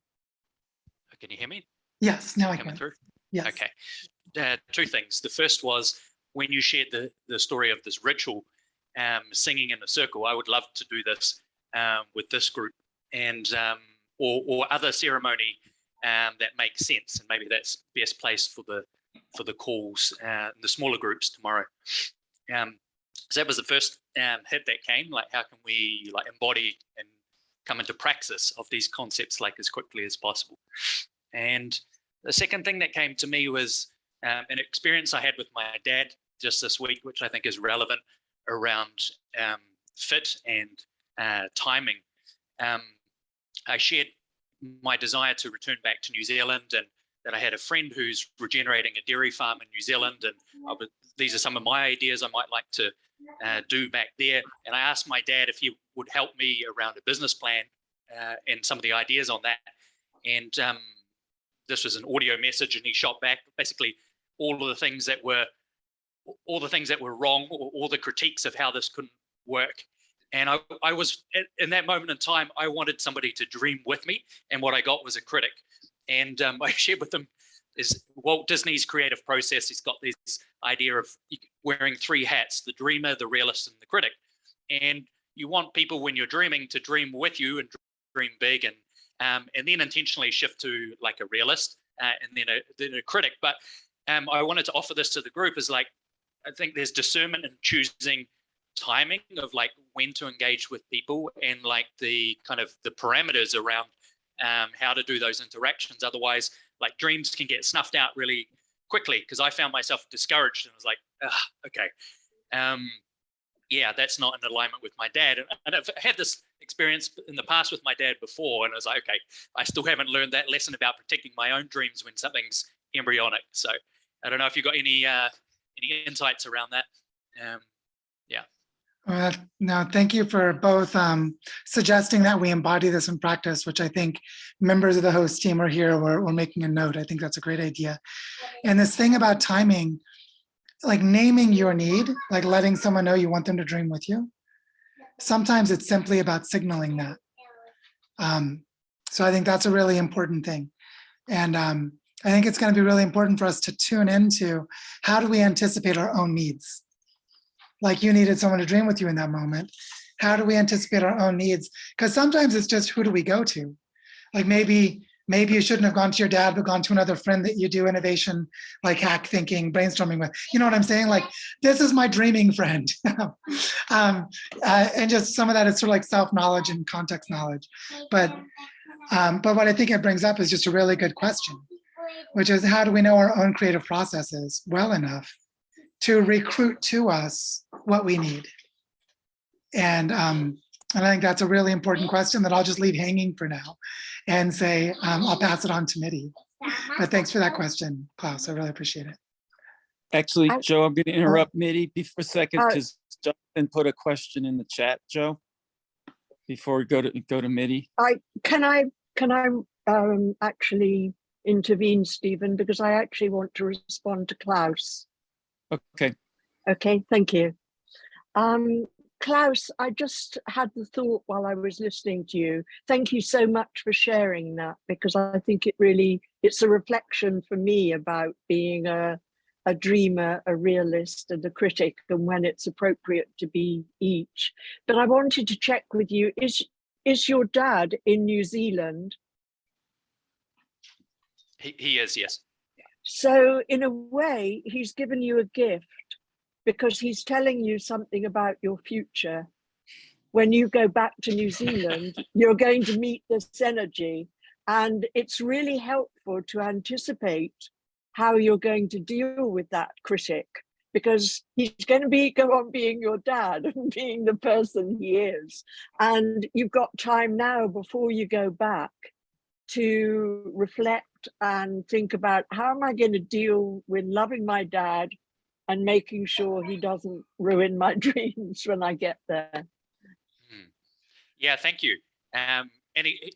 Can you hear me? Yes, now I Coming can. through? Yes. Okay. Two things. The first was when you shared the story of this ritual, singing in a circle. I would love to do this with this group, and or other ceremony that makes sense. And maybe that's best placed for the calls, the smaller groups tomorrow. So that was the first hit that came. Like, how can we like embody and come into praxis of these concepts like as quickly as possible? And the second thing that came to me was an experience I had with my dad just this week, which I think is relevant around fit and timing. I shared my desire to return back to New Zealand, and that I had a friend who's regenerating a dairy farm in New Zealand, and these are some of my ideas I might like to do back there. And I asked my dad if he would help me around a business plan and some of the ideas on that. And this was an audio message, and he shot back basically all the things that were wrong, or all the critiques of how this couldn't work. And I was, in that moment in time, I wanted somebody to dream with me, and what I got was a critic. And I shared with him is Walt Disney's creative process. He's got this idea of wearing three hats: the dreamer, the realist, and the critic. And you want people, when you're dreaming, to dream with you and dream big, and then intentionally shift to like a realist and then a critic. But I wanted to offer this to the group as like, I think there's discernment in choosing timing of like when to engage with people, and like the kind of the parameters around how to do those interactions. Otherwise, like dreams can get snuffed out really quickly, because I found myself discouraged and was like, okay, yeah, that's not in alignment with my dad. And I've had this experience in the past with my dad before, and I was like, okay, I still haven't learned that lesson about protecting my own dreams when something's embryonic. So I don't know if you've got any insights around that. Yeah. Well, no, thank you for both suggesting that we embody this in practice, which I think members of the host team are here. We're making a note. I think that's a great idea. And this thing about timing, like naming your need, like letting someone know you want them to dream with you. Sometimes it's simply about signaling that. So I think that's a really important thing. And I think it's going to be really important for us to tune into how do we anticipate our own needs? Like you needed someone to dream with you in that moment. How do we anticipate our own needs? Because sometimes it's just who do we go to? Like maybe you shouldn't have gone to your dad, but gone to another friend that you do innovation, like hack thinking, brainstorming with. You know what I'm saying? Like, this is my dreaming friend. And just some of that is sort of like self-knowledge and context knowledge. But what I think it brings up is just a really good question, which is how do we know our own creative processes well enough to recruit to us what we need? And I think that's a really important question that I'll just leave hanging for now and say, I'll pass it on to Mitty. But thanks for that question, Klaus. I really appreciate it. Actually, Joe, I'm going to interrupt Mitty for a second because Jonathan put a question in the chat, Joe, before we go to Mitty. Can I actually intervene, Stephen, because I actually want to respond to Klaus. Okay. Okay, thank you. Klaus, I just had the thought while I was listening to you. Thank you so much for sharing that, because I think it's a reflection for me about being a dreamer, a realist, and a critic, and when it's appropriate to be each. But I wanted to check with you, is your dad in New Zealand? He is, yes. So in a way, he's given you a gift, because he's telling you something about your future. When you go back to New Zealand, you're going to meet this energy, and it's really helpful to anticipate how you're going to deal with that critic, because he's going to go on being your dad and being the person he is. And you've got time now before you go back to reflect and think about, how am I going to deal with loving my dad and making sure he doesn't ruin my dreams when I get there. Yeah, thank you. And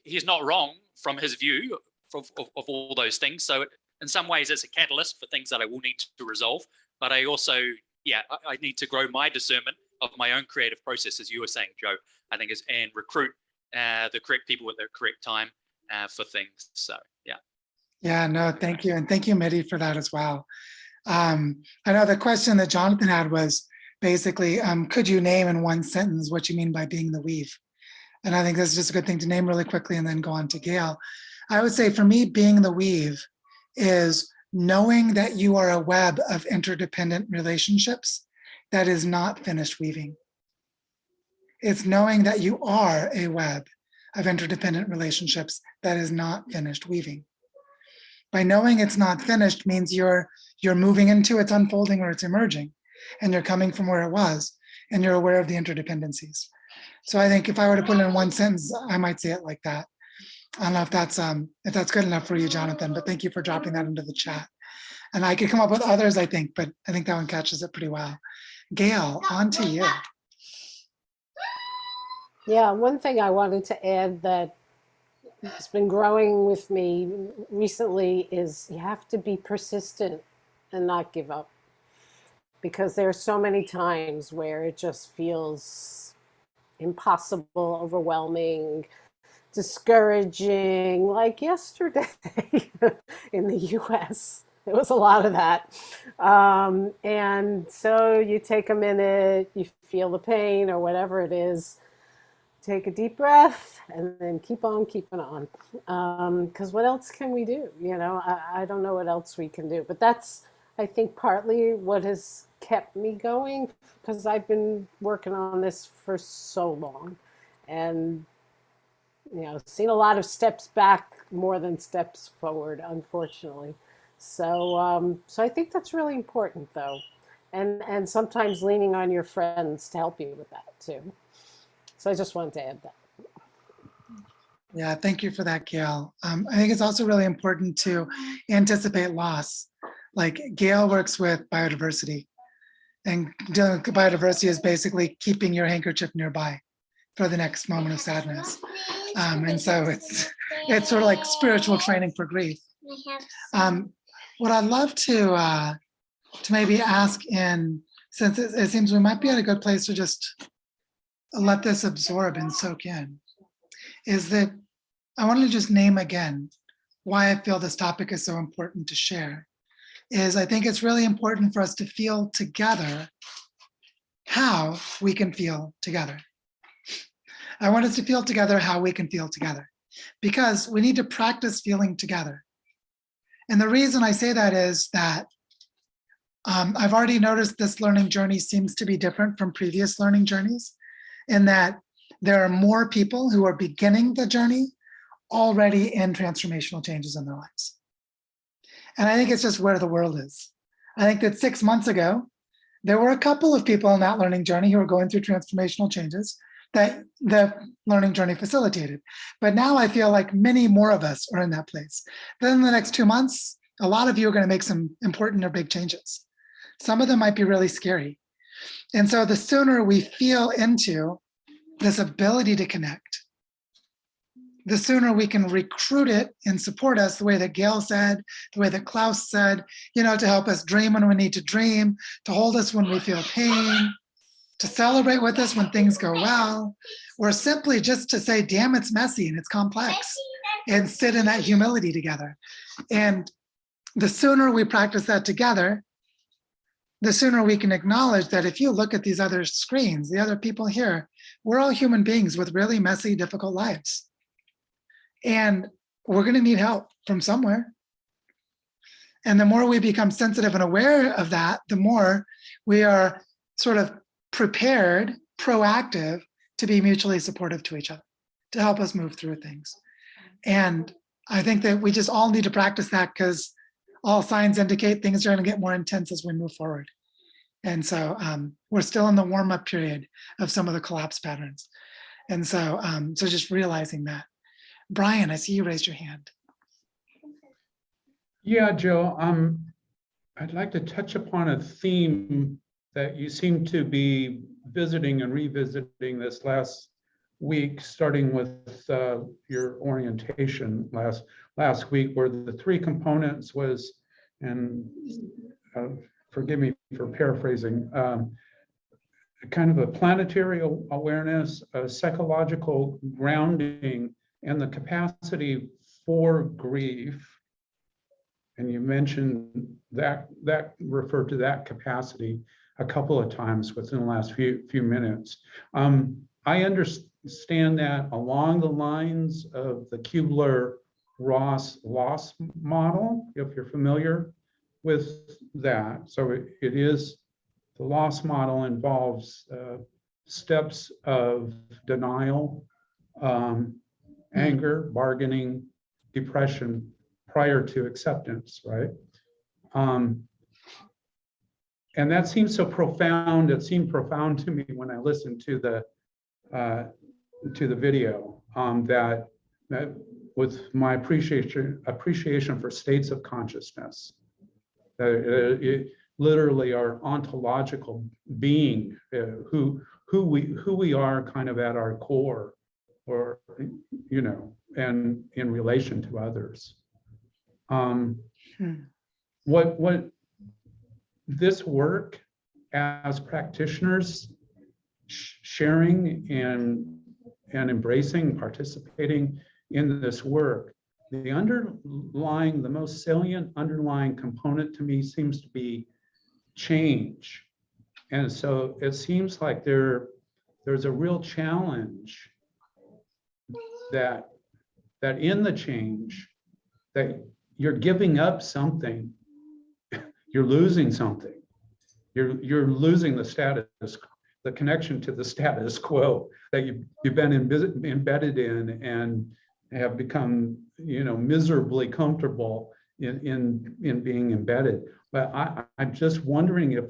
he's not wrong from his view of all those things. So in some ways, it's a catalyst for things that I will need to resolve. But I also, I need to grow my discernment of my own creative process, as you were saying, Joe, I think, and recruit the correct people at the correct time for things. So, yeah. Yeah, no, thank you. And thank you, Mitty, for that as well. I know the question that Jonathan had was basically, could you name in one sentence what you mean by being the weave? And I think this is just a good thing to name really quickly and then go on to Gail. I would say for me, being the weave is knowing that you are a web of interdependent relationships that is not finished weaving. It's knowing that you are a web of interdependent relationships that is not finished weaving. By knowing it's not finished means you're moving into its unfolding or it's emerging, and you're coming from where it was, and you're aware of the interdependencies. So I think if I were to put it in one sentence, I might say it like that. I don't know if that's good enough for you, Jonathan, but thank you for dropping that into the chat. And I could come up with others, I think, but I think that one catches it pretty well. Gail, on to you. Yeah, one thing I wanted to add that has been growing with me recently is you have to be persistent and not give up, because there are so many times where it just feels impossible, overwhelming, discouraging, like yesterday in the US. There was a lot of that. And so you take a minute, you feel the pain or whatever it is, take a deep breath, and then keep on keeping on. Because what else can we do? You know, I don't know what else we can do. But that's, I think, partly what has kept me going, because I've been working on this for so long. And, you know, seen a lot of steps back more than steps forward, unfortunately. So, so I think that's really important, though. And sometimes leaning on your friends to help you with that, too. So I just wanted to add that. Yeah, thank you for that, Gail. I think it's also really important to anticipate loss. Like Gail works with biodiversity, and dealing with biodiversity is basically keeping your handkerchief nearby for the next moment of sadness. And so it's sort of like spiritual training for grief. What I'd love to to maybe ask in, since it seems we might be at a good place to just let this absorb and soak in, is that I want to just name again why I feel this topic is so important to share. Is I think it's really important for us to feel together how we can feel together. I want us to feel together how we can feel together, because we need to practice feeling together. And the reason I say that is that I've already noticed this learning journey seems to be different from previous learning journeys, in that there are more people who are beginning the journey already in transformational changes in their lives. And I think it's just where the world is. I think that 6 months ago, there were a couple of people in that learning journey who were going through transformational changes that the learning journey facilitated. But now I feel like many more of us are in that place. Then in the next 2 months, a lot of you are going to make some important or big changes. Some of them might be really scary. And so the sooner we feel into this ability to connect, the sooner we can recruit it and support us the way that Gail said, the way that Klaus said, to help us dream when we need to dream, to hold us when we feel pain, to celebrate with us when things go well, or simply just to say, damn, it's messy and it's complex, and sit in that humility together. And the sooner we practice that together, the sooner we can acknowledge that if you look at these other screens, the other people here, we're all human beings with really messy, difficult lives. And we're going to need help from somewhere. And the more we become sensitive and aware of that, the more we are sort of prepared, proactive to be mutually supportive to each other, to help us move through things. And I think that we just all need to practice that, because all signs indicate things are going to get more intense as we move forward. And so we're still in the warm-up period of some of the collapse patterns. And so, so just realizing that. Brian, I see you raised your hand. Yeah, Joe, I'd like to touch upon a theme that you seem to be visiting and revisiting this last week, starting with your orientation last week, where the three components was, and forgive me for paraphrasing, kind of a planetary awareness, a psychological grounding, and the capacity for grief. And you mentioned that referred to that capacity a couple of times within the last few minutes. I understand that along the lines of the Kubler-Ross loss model, if you're familiar with that. So it is, the loss model involves steps of denial, anger, bargaining, depression, prior to acceptance, right? And that seems so profound. It seemed profound to me when I listened to the video, that with my appreciation for states of consciousness, it literally our ontological being, who we are kind of at our core, or and in relation to others. What this work as practitioners, sharing and embracing, participating in this work, the most salient underlying component to me seems to be change. And so it seems like there's a real challenge that in the change, that you're giving up something, you're losing something, you're losing the connection to the status quo that you've been embedded in and have become, miserably comfortable in being embedded. But I'm just wondering if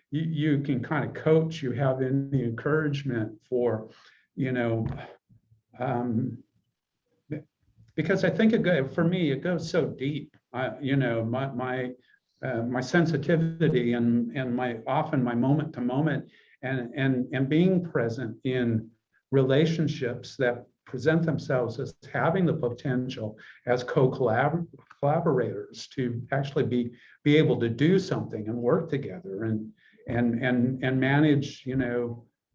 you can kind of coach, you have any encouragement for, because I think for me, it goes so deep. My sensitivity and my moment to moment and being present in relationships that present themselves as having the potential as collaborators to actually be able to do something and work together and manage,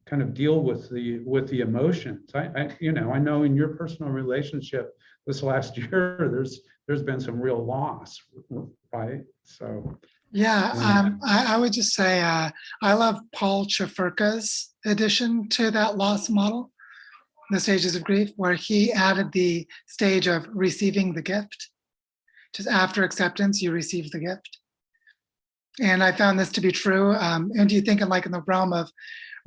kind of deal with the emotions. I know in your personal relationship this last year, there's been some real loss, right? So Yeah, I would just say I love Paul Chafurka's addition to that loss model, the stages of grief, where he added the stage of receiving the gift. Just after acceptance, you receive the gift. And I found this to be true. And do you think in the realm of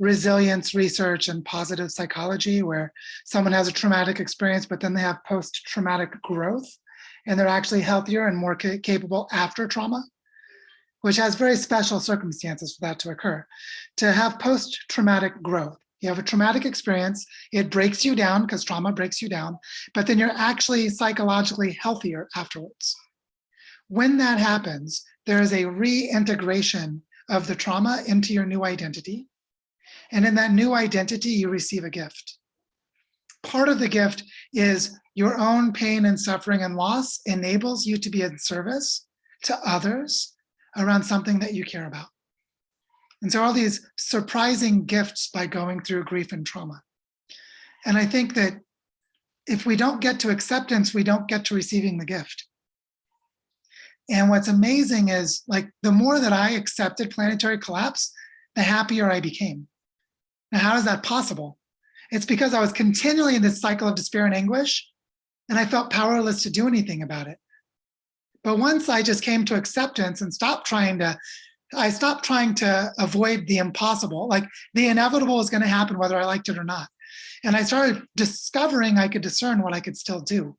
resilience research and positive psychology, where someone has a traumatic experience, but then they have post-traumatic growth, and they're actually healthier and more capable after trauma, which has very special circumstances for that to occur. To have post-traumatic growth, you have a traumatic experience, it breaks you down because trauma breaks you down, but then you're actually psychologically healthier afterwards. When that happens, there is a reintegration of the trauma into your new identity. And in that new identity, you receive a gift. Part of the gift is your own pain and suffering and loss enables you to be in service to others around something that you care about. And so all these surprising gifts by going through grief and trauma. And I think that if we don't get to acceptance, we don't get to receiving the gift. And what's amazing is the more that I accepted planetary collapse, the happier I became. Now, how is that possible? It's because I was continually in this cycle of despair and anguish, and I felt powerless to do anything about it. But once I just came to acceptance and stopped trying to avoid the impossible, the inevitable is going to happen whether I liked it or not. And I started discovering I could discern what I could still do.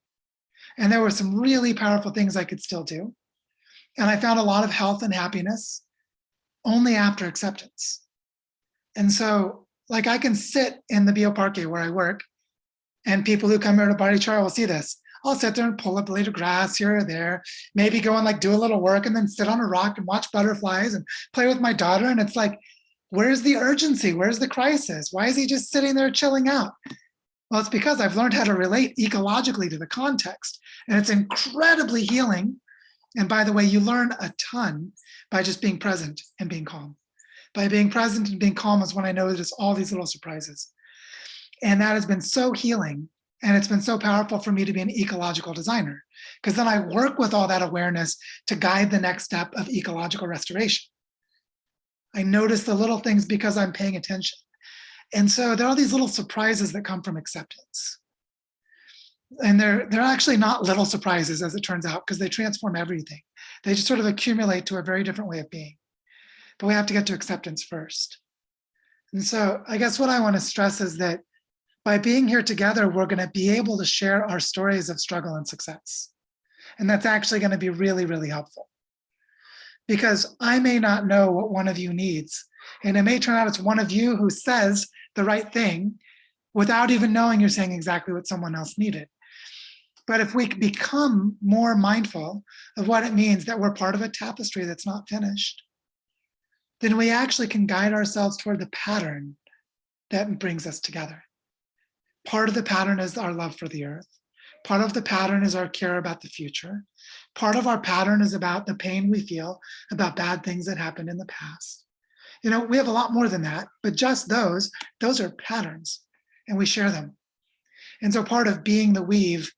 And there were some really powerful things I could still do. And I found a lot of health and happiness only after acceptance. And so I can sit in the bioparque where I work, and people who come here to Bari Char will see this. I'll sit there and pull a blade of grass here or there, maybe go and do a little work and then sit on a rock and watch butterflies and play with my daughter. And it's where's the urgency? Where's the crisis? Why is he just sitting there chilling out? Well, it's because I've learned how to relate ecologically to the context. And it's incredibly healing. And by the way, you learn a ton by just being present and being calm. By being present and being calm is when I notice all these little surprises. And that has been so healing. And it's been so powerful for me to be an ecological designer, because then I work with all that awareness to guide the next step of ecological restoration. I notice the little things because I'm paying attention. And so there are these little surprises that come from acceptance. And they're actually not little surprises, as it turns out, because they transform everything. They just sort of accumulate to a very different way of being. But we have to get to acceptance first. And so I guess what I want to stress is that by being here together, we're going to be able to share our stories of struggle and success. And that's actually going to be really, really helpful. Because I may not know what one of you needs. And it may turn out it's one of you who says the right thing without even knowing you're saying exactly what someone else needed. But if we become more mindful of what it means that we're part of a tapestry that's not finished, then we actually can guide ourselves toward the pattern that brings us together. Part of the pattern is our love for the earth. Part of the pattern is our care about the future. Part of our pattern is about the pain we feel about bad things that happened in the past. We have a lot more than that, but just those are patterns, and we share them. And so part of being the weave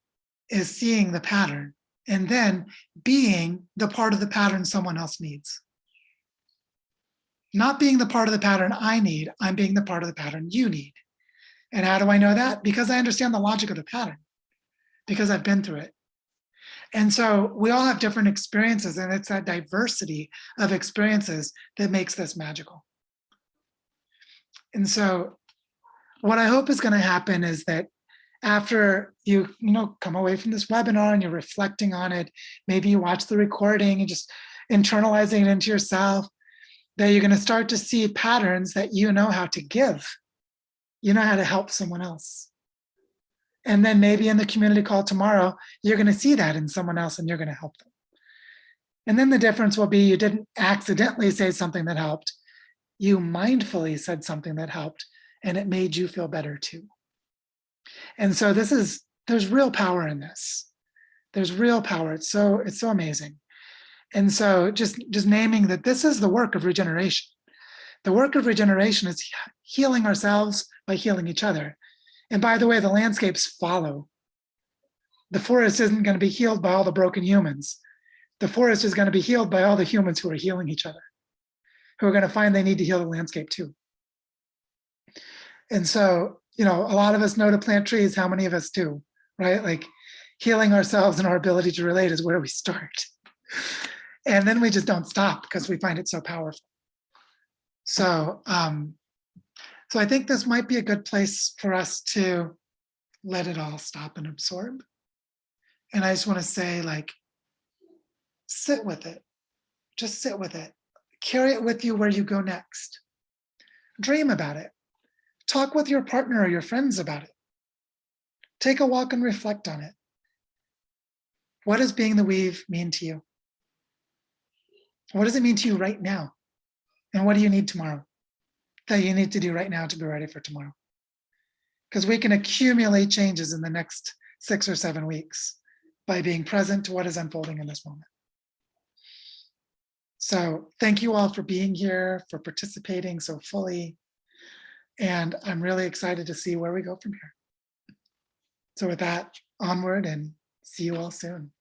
is seeing the pattern and then being the part of the pattern someone else needs. Not being the part of the pattern I need, I'm being the part of the pattern you need. And how do I know that? Because I understand the logic of the pattern, because I've been through it. And so we all have different experiences, and it's that diversity of experiences that makes this magical. And so what I hope is going to happen is that after you come away from this webinar and you're reflecting on it, maybe you watch the recording and just internalizing it into yourself, that you're going to start to see patterns that you know how to give. You know how to help someone else. And then maybe in the community call tomorrow, you're going to see that in someone else and you're going to help them. And then the difference will be you didn't accidentally say something that helped. You mindfully said something that helped, and it made you feel better too. And so there's real power in this. There's real power. It's so amazing. And so just naming that this is the work of regeneration. The work of regeneration is healing ourselves by healing each other. And by the way, the landscapes follow. The forest isn't going to be healed by all the broken humans. The forest is going to be healed by all the humans who are healing each other, who are going to find they need to heal the landscape too. And so, a lot of us know to plant trees. How many of us do, right? Like healing ourselves and our ability to relate is where we start. And then we just don't stop because we find it so powerful. So, so I think this might be a good place for us to let it all stop and absorb. And I just want to say, like, sit with it. Just sit with it. Carry it with you where you go next. Dream about it. Talk with your partner or your friends about it. Take a walk and reflect on it. What does being the weave mean to you? What does it mean to you right now? And what do you need tomorrow that you need to do right now to be ready for tomorrow? Because we can accumulate changes in the next 6 or 7 weeks by being present to what is unfolding in this moment. So thank you all for being here, for participating so fully. And I'm really excited to see where we go from here. So with that, onward and see you all soon.